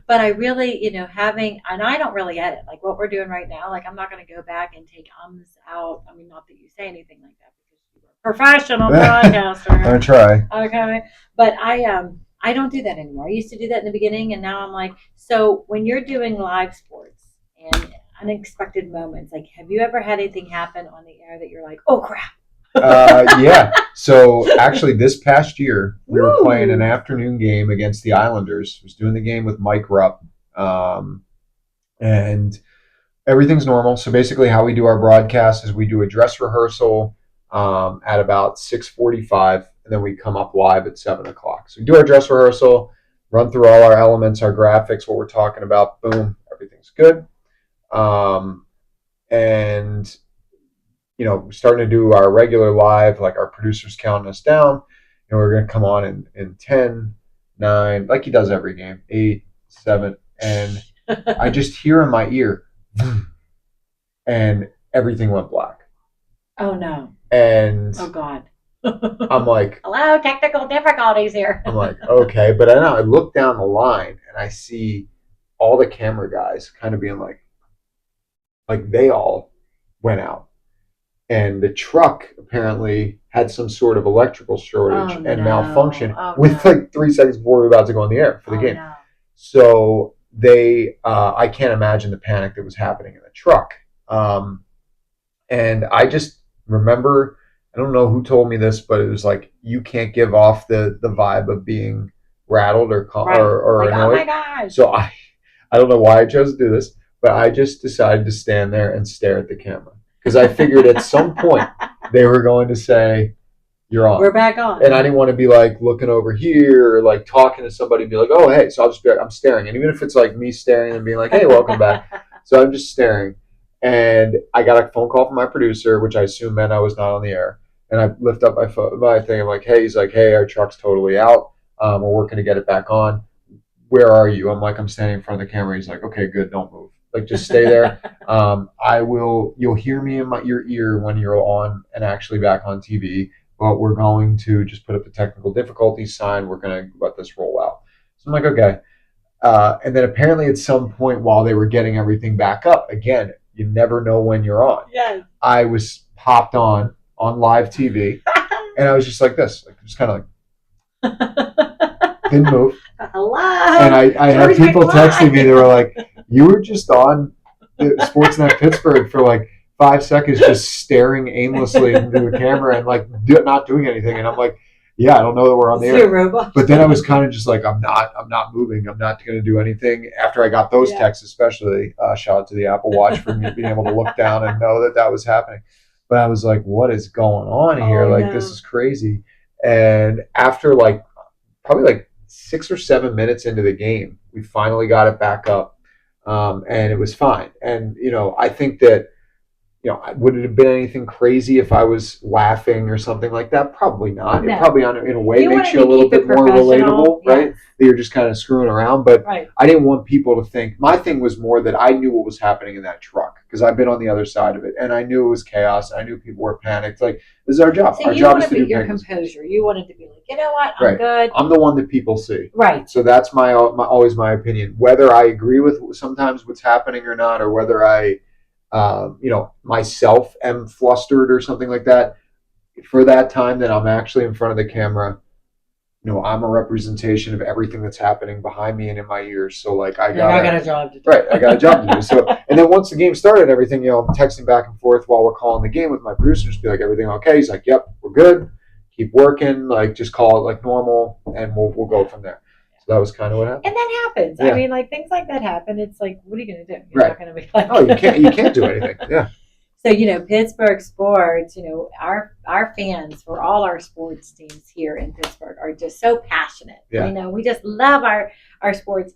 But I really, having, and I don't really edit, like what we're doing right now. Like, I'm not going to go back and take ums out. I mean, not that you say anything like that, because you're a professional broadcaster. I'm gonna try. Okay, but I don't do that anymore. I used to do that in the beginning, and now I'm like, so when you're doing live sports and unexpected moments, like, have you ever had anything happen on the air that you're like, oh crap? Yeah. So actually, this past year, we were Woo! playing an afternoon game against the Islanders. I was doing the game with Mike Rupp, and everything's normal. So basically, how we do our broadcast is we do a dress rehearsal at about 6:45, and then we come up live at 7:00. So we do our dress rehearsal, run through all our elements, our graphics, what we're talking about. Boom, everything's good. And starting to do our regular live, like our producer's counting us down, and we're going to come on in 10, 9, like he does every game, 8, 7, and I just hear in my ear, and everything went black. Oh no. And Oh God. I'm like, hello, technical difficulties here. I'm like, okay, but I look down the line and I see all the camera guys kind of being like they all went out. And the truck apparently had some sort of electrical shortage and malfunction with like 3 seconds before we were about to go on the air for the game. No. So they, I can't imagine the panic that was happening in the truck. And I just remember, I don't know who told me this, but it was like, you can't give off the vibe of being rattled or like, annoyed. Oh my gosh. So I don't know why I chose to do this, but I just decided to stand there and stare at the camera. Because I figured at some point they were going to say, you're on. We're back on. And I didn't want to be like looking over here or like talking to somebody and be like, oh, hey. So I'll just be like, I'm staring. And even if it's like me staring and being like, hey, welcome back. So I'm just staring. And I got a phone call from my producer, which I assume meant I was not on the air. And I lift up my thing. I'm like, hey. He's like, hey, our truck's totally out. We're working to get it back on. Where are you? I'm like, I'm standing in front of the camera. He's like, okay, good. Don't move. Like, just stay there. You'll hear me in your ear when you're on and actually back on TV, but we're going to just put up the technical difficulties sign. We're going to let this roll out. So I'm like, okay. And then apparently at some point while they were getting everything back up, again, you never know when you're on. Yes. I was popped on live TV and I was just like this, like just kind of like, didn't move. Hello. And I had people texting me. They were like, you were just on Sportsnet Pittsburgh for like 5 seconds, just staring aimlessly into the camera and like not doing anything. And I'm like, yeah, I don't know that we're on the air. But then I was kind of just like, I'm not moving. I'm not going to do anything. After I got those texts, especially, shout out to the Apple Watch for me being able to look down and know that was happening. But I was like, what is going on here? This is crazy. And after probably 6 or 7 minutes into the game, we finally got it back up. And it was fine. And, I think that, would it have been anything crazy if I was laughing or something like that? Probably not. No. It probably, in a way, makes you a little bit more relatable, right? That you're just kind of screwing around. But I didn't want people to think. My thing was more that I knew what was happening in that truck because I've been on the other side of it. And I knew it was chaos. I knew people were panicked. Like, this is our job. So our job is to do your composure. You wanted to be like, you know what? I'm good. I'm the one that people see. Right. So that's always my opinion. Whether I agree with sometimes what's happening or not, or whether I myself am flustered or something like that, for that time that I'm actually in front of the camera, I'm a representation of everything that's happening behind me and in my ears. So I got a job to do. Right, I got a job to do. So, and then once the game started, everything, I'm texting back and forth while we're calling the game with my producer, just be like, everything okay? He's like, yep, we're good. Keep working. Just call it like normal, and we'll go from there. So that was kind of what happened. And that happens. Yeah. I mean, things like that happen. It's like, what are you going to do? You're not going to be like, oh, you can't do anything. Yeah. So, Pittsburgh Sports, our fans for all our sports teams here in Pittsburgh are just so passionate. Yeah. We just love our sports.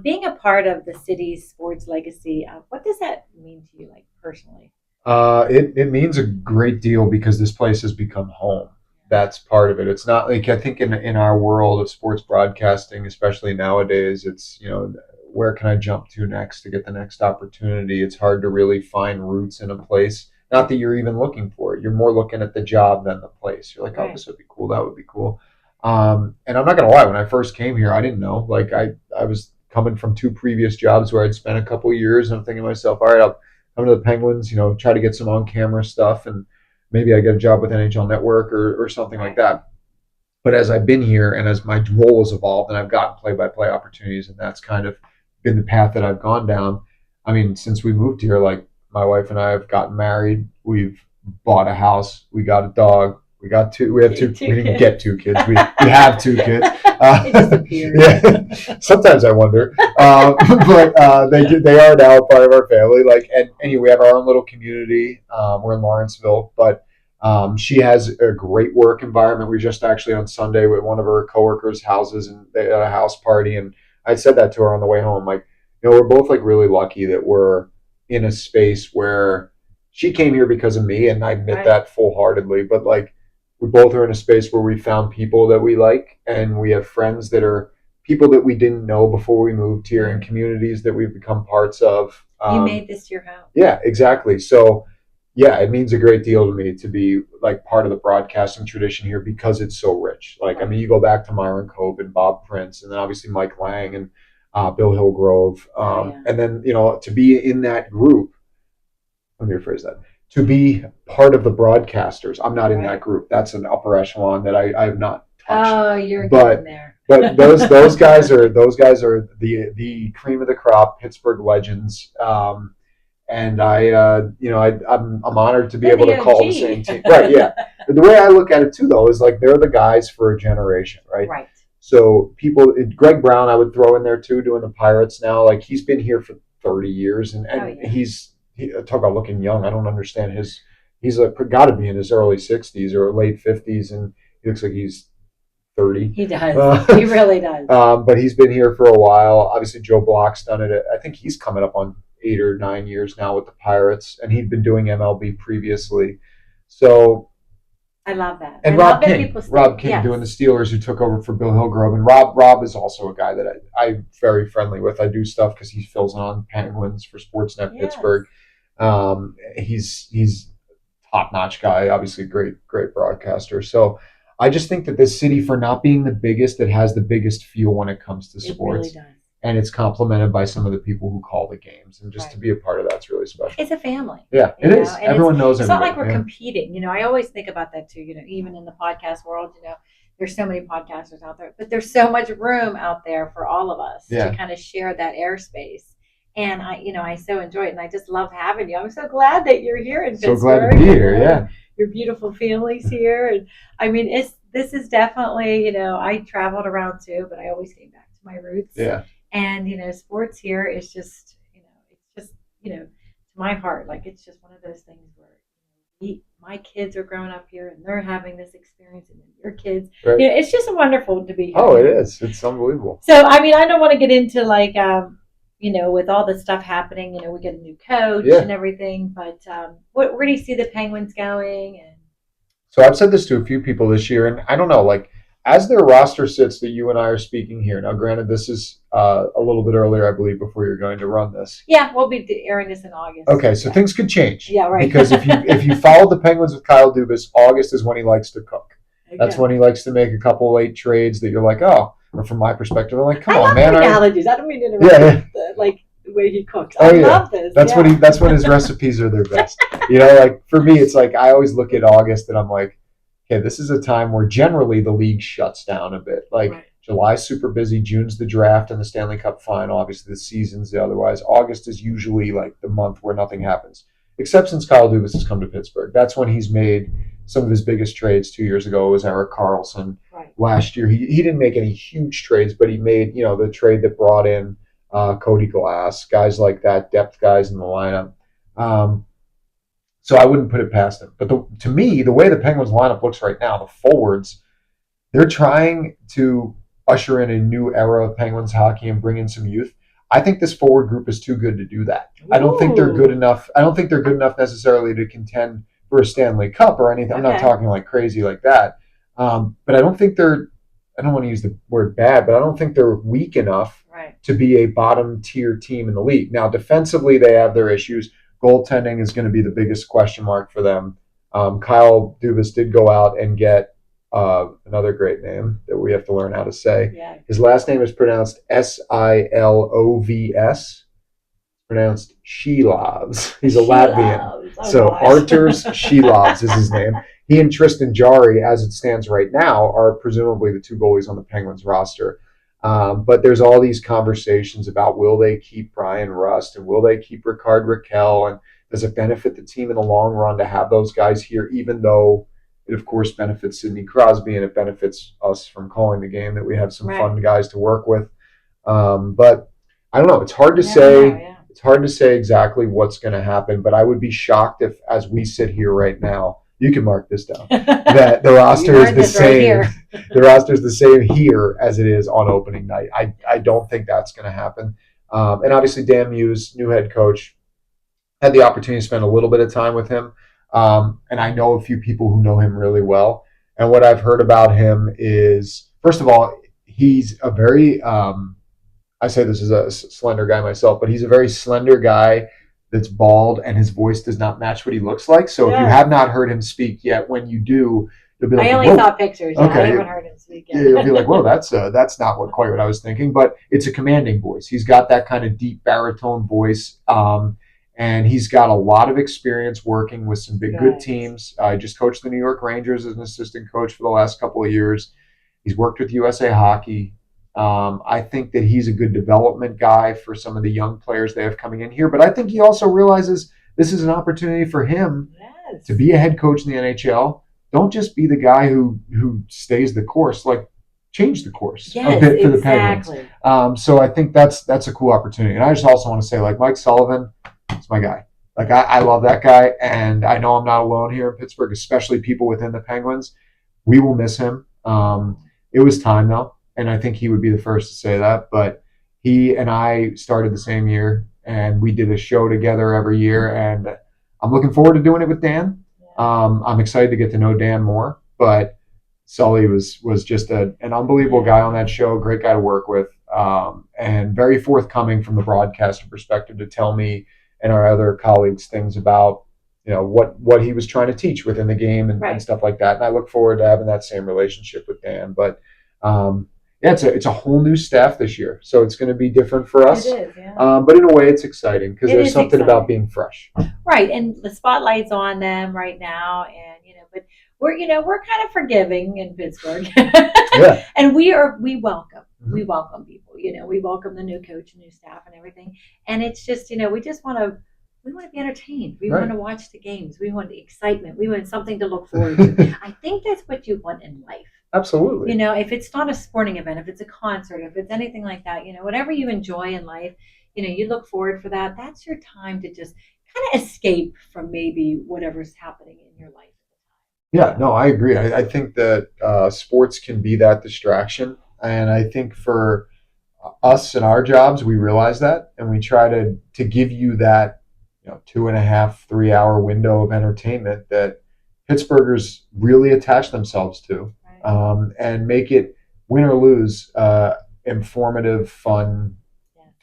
Being a part of the city's sports legacy, what does that mean to you, personally? It means a great deal because this place has become home. that's part of it. It's not like, I think in our world of sports broadcasting, especially nowadays, it's, where can I jump to next to get the next opportunity? It's hard to really find roots in a place. Not that you're even looking for it. You're more looking at the job than the place. You're like, oh, this would be cool. That would be cool. And I'm not going to lie. When I first came here, I didn't know. Like, I was coming from 2 previous jobs where I'd spent a couple of years, and I'm thinking to myself, all right, I'll come to the Penguins, try to get some on-camera stuff, and maybe I get a job with NHL Network or something like that. But as I've been here and as my role has evolved and I've gotten play-by-play opportunities, and that's kind of been the path that I've gone down. I mean, since we moved here, like, my wife and I have gotten married. We've bought a house. We got a dog. We got 2. We have 2. We didn't get 2 kids. We have 2 kids. It just appeared. Yeah. Sometimes I wonder, but they are now part of our family. Like, and anyway, we have our own little community. We're in Lawrenceville, but she has a great work environment. We just actually on Sunday with one of her coworkers' houses, and they had a house party, and I said that to her on the way home. Like, we're both like really lucky that we're in a space where she came here because of me, and I admit that full-heartedly. But like, we both are in a space where we found people that we like, and we have friends that are people that we didn't know before we moved here, and communities that we've become parts of. You made this your home. Yeah, exactly. So, yeah, it means a great deal to me to be like part of the broadcasting tradition here because it's so rich. Like, I mean, you go back to Myron Cope and Bob Prince, and then obviously Mike Lang and Bill Hillgrove. And then, to be in that group, let me rephrase that, to be part of the broadcasters. I'm not in that group. That's an upper echelon that I have not touched. Oh, you're getting there. But those guys are the cream of the crop, Pittsburgh legends. And I'm honored to be able to call the same team. Right, yeah. The way I look at it too, though, is like they're the guys for a generation, right? Right. So Greg Brown, I would throw in there too, doing the Pirates now. Like, he's been here for 30 years, and talk about looking young. I don't understand he's got to be in his early 60s or late 50s, and he looks like he's 30. He does. He really does. But he's been here for a while. Obviously, Joe Block's done it. I think he's coming up on 8 or 9 years now with the Pirates, and he'd been doing MLB previously. So I love that. And Rob King doing the Steelers, who took over for Bill Hillgrove. And Rob is also a guy that I'm very friendly with. I do stuff because he fills on Penguins for Sportsnet Pittsburgh. He's top-notch guy, obviously great broadcaster. So I just think that this city, for not being the biggest, it has the biggest feel when it comes to sports. It really does. And it's complemented by some of the people who call the games. And just to be a part of that's really special. It's a family. Yeah, it is. Everyone knows it's everybody. It's not like we're competing. I always think about that too. Even in the podcast world, there's so many podcasters out there. But there's so much room out there for all of us to kind of share that airspace. And I so enjoy it. And I just love having you. I'm so glad that you're here in Pittsburgh. So glad to be here, yeah. Your beautiful family's here. And I mean, this is definitely, I traveled around too, but I always came back to my roots. Yeah. And, sports here is just, to my heart, like, it's just one of those things where my kids are growing up here and they're having this experience, and then your kids, it's just wonderful to be here. Oh, it is. It's unbelievable. So, I mean, I don't want to get into like, with all the stuff happening, we get a new coach and everything, but where do you see the Penguins going? And so I've said this to a few people this year, and I don't know, like, as their roster sits that you and I are speaking here. Now, granted, this is a little bit earlier, I believe, before you're going to run this. Yeah, we'll be airing this in August. Okay, so things could change. Yeah, right. Because if you followed the Penguins with Kyle Dubas, August is when he likes to cook. That's when he likes to make a couple late trades that you're like, oh, or from my perspective, I'm like, come on, man. Allergies. I don't mean to interrupt. Like the way he cooks. I love this. That's when his recipes are their best. Like for me, it's like I always look at August and I'm like, okay, this is a time where generally the league shuts down a bit. Like July's super busy, June's the draft and the Stanley Cup final. Obviously the season's the otherwise. August is usually like the month where nothing happens. Except since Kyle Dubas has come to Pittsburgh. That's when he's made some of his biggest trades. 2 years ago was Erik Karlsson. Last year he didn't make any huge trades, but he made, the trade that brought in Cody Glass, guys like that, depth guys in the lineup. So I wouldn't put it past him. But to me, the way the Penguins lineup looks right now, the forwards, they're trying to usher in a new era of Penguins hockey and bring in some youth. I think this forward group is too good to do that. I don't think they're good enough. I don't think they're good enough necessarily to contend for a Stanley Cup or anything. I'm not talking like crazy like that. But I don't think I don't want to use the word bad, but I don't think they're weak enough to be a bottom tier team in the league. Now, defensively, they have their issues. Goaltending is going to be the biggest question mark for them. Kyle Dubas did go out and get another great name that we have to learn how to say. Yeah. His last name is pronounced Silovs. Pronounced Shilovs. He's a Latvian. Oh, so gosh. Arturs Shilovs is his name. He and Tristan Jarry, as it stands right now, are presumably the two goalies on the Penguins roster. But there's all these conversations about will they keep Brian Rust and will they keep Ricard Raquel, and does it benefit the team in the long run to have those guys here, even though it, of course, benefits Sidney Crosby and it benefits us from calling the game that we have some fun guys to work with. But I don't know. It's hard to say. It's hard to say exactly what's going to happen, but I would be shocked if, as we sit here right now, you can mark this down, that the roster is the same. Right, the roster is the same here as it is on opening night. I don't think that's going to happen. And obviously, Dan Muse, new head coach, had the opportunity to spend a little bit of time with him. And I know a few people who know him really well. And what I've heard about him is, first of all, he's a very I say this as a slender guy myself, but he's a very slender guy that's bald, and his voice does not match what he looks like. So if you have not heard him speak yet, when you do, you'll be like, I only saw pictures. Okay. I haven't heard him speak yet. You'll be like, whoa, that's not quite what I was thinking. But it's a commanding voice. He's got that kind of deep baritone voice, and he's got a lot of experience working with some good teams. I just coached the New York Rangers as an assistant coach for the last couple of years. He's worked with USA Hockey. I think that he's a good development guy for some of the young players they have coming in here. But I think he also realizes this is an opportunity for him to be a head coach in the NHL. Don't just be the guy who stays the course. Like, change the course a bit for the Penguins. So I think that's a cool opportunity. And I just also want to say, like, Mike Sullivan is my guy. Like, I love that guy. And I know I'm not alone here in Pittsburgh, especially people within the Penguins. We will miss him. It was time, though. And I think he would be the first to say that. But he and I started the same year, and we did a show together every year. And I'm looking forward to doing it with Dan. I'm excited to get to know Dan more. But Sully was just an unbelievable guy on that show, great guy to work with, and very forthcoming from the broadcaster perspective to tell me and our other colleagues things about, what he was trying to teach within the game and stuff like that. And I look forward to having that same relationship with Dan. But it's a whole new staff this year, so it's going to be different for us. It is, yeah. But in a way, it's exciting because there's something about being fresh. Right, and the spotlight's on them right now, and but we're kind of forgiving in Pittsburgh, and we welcome people. We welcome the new coach, new staff, and everything. And it's just we just want to. We want to be entertained. We want to watch the games. We want the excitement. We want something to look forward to. I think that's what you want in life. Absolutely. If it's not a sporting event, if it's a concert, if it's anything like that, whatever you enjoy in life, you look forward for that. That's your time to just kind of escape from maybe whatever's happening in your life. Yeah, no, I agree. I think that sports can be that distraction. And I think for us and our jobs, we realize that. And we try to give you that 2.5, 3 hour window of entertainment that Pittsburghers really attach themselves to, and make it, win or lose, informative, fun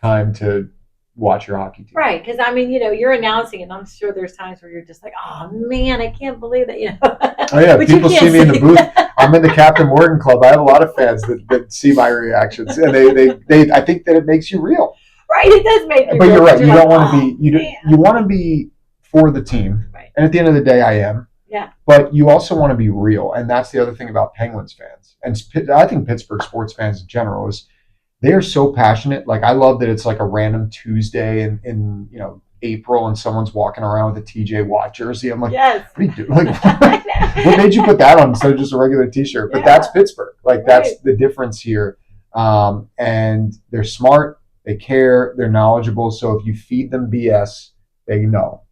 time to watch your hockey team. Right, because you're announcing, and I'm sure there's times where you're just like, oh man, I can't believe that. Oh yeah, people see me in the booth. I'm in the Captain Morgan Club. I have a lot of fans that see my reactions, and they I think that it makes you real. Right, it does make you. But you're right. You don't want to be. You want to be for the team, and at the end of the day, I am. Yeah. But you also want to be real, and that's the other thing about Penguins fans, and I think Pittsburgh sports fans in general is they are so passionate. Like, I love that it's like a random Tuesday in April, and someone's walking around with a TJ Watt jersey. I'm like, yes. What are you doing? Like, what made you put that on instead of just a regular T-shirt? But that's Pittsburgh. Like, that's the difference here. And they're smart. They care. They're knowledgeable. So if you feed them BS, they know,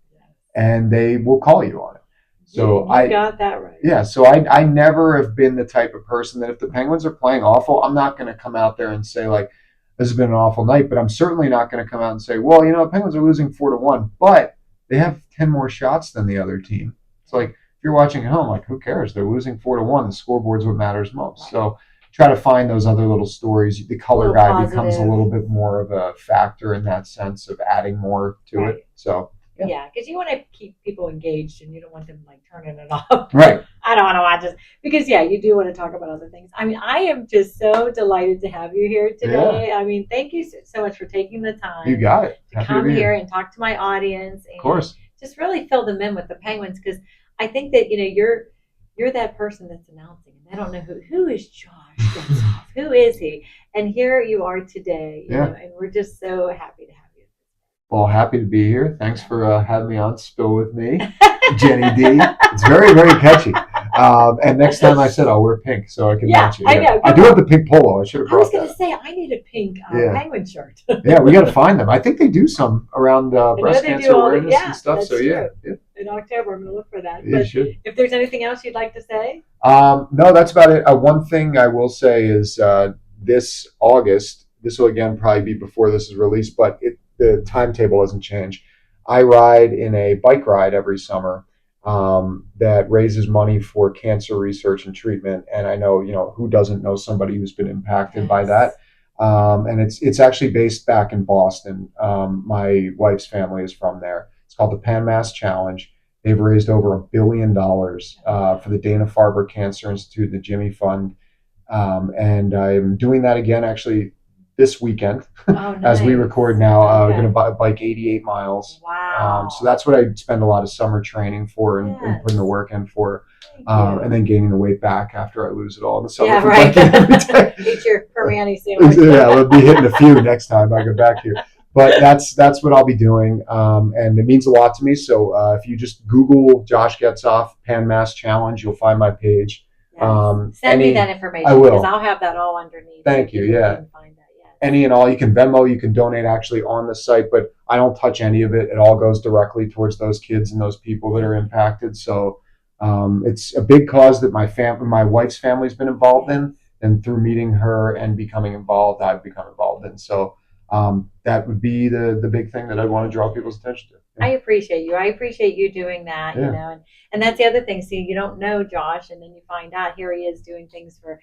and they will call you on it. So you got that right. Yeah. So I never have been the type of person that if the Penguins are playing awful, I'm not going to come out there and say, like, this has been an awful night. But I'm certainly not going to come out and say, well, the Penguins are losing 4-1, but they have 10 more shots than the other team. It's like, you're watching at home, like, who cares? They're losing 4-1. The scoreboard's what matters most. So try to find those other little stories. The color guy becomes a little bit more of a factor in that sense of adding more to it. So yeah, because you want to keep people engaged and you don't want them like turning it off. Right. I don't want to watch this because you do want to talk about other things. I mean, I am just so delighted to have you here today. Yeah. I mean, thank you so much for taking the time. You got it. To come here and talk to my audience and of course. Just really fill them in with the Penguins, because I think that you're that person that's announcing and they don't know who is Josh Getzoff, who is he, and here you are today. You know, and we're just so happy to have you. Well, happy to be here. Thanks for having me on Spill With Me, Jenny D. It's very, very catchy. And next time I said I'll wear pink so I can match it. I know. I do have the pink polo. I should have brought that. I was going to say, I need a pink Penguin shirt. Yeah, we got to find them. I think they do some around breast cancer awareness and stuff. So yeah. In October, I'm going to look for that. Yeah, you should. If there's anything else you'd like to say? No, that's about it. One thing I will say is this August, this will again probably be before this is released, but the timetable doesn't change. I ride in a bike ride every summer that raises money for cancer research and treatment. And I know, who doesn't know somebody who's been impacted by that? And it's actually based back in Boston. My wife's family is from there. It's called the PanMass Challenge. They've raised over $1 billion for the Dana-Farber Cancer Institute, the Jimmy Fund. And I'm doing that again, actually, this weekend. Nice. As we record now. Going to bike 88 miles. Wow. So that's what I spend a lot of summer training for and putting the work in for. And then gaining the weight back after I lose it all in the summer. Yeah, right. Eat your Permani sandwich. Yeah, we'll be hitting a few next time I go back here. But that's what I'll be doing, and it means a lot to me. So if you just Google Josh Getzoff PanMass Challenge, you'll find my page. Yes. Send me that information. I will. Because I'll have that all underneath. Thank you. Yeah. Any and all. You can Venmo, you can donate actually on the site, but I don't touch any of it. It all goes directly towards those kids and those people that are impacted. So it's a big cause that my wife's family's been involved in, and through meeting her and becoming involved, I've become involved in. So that would be the big thing that I want to draw people's attention to. Yeah. I appreciate you. I appreciate you doing that, and that's the other thing. See, you don't know Josh, and then you find out here he is doing things for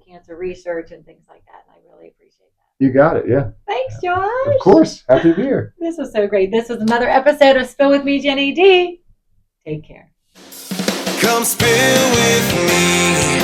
cancer research and things like that. And I really appreciate that. You got it. Yeah. Thanks, Josh. Of course. Happy to be here. This was so great. This was another episode of Spill With Me, Jenny D. Take care. Come spill with me.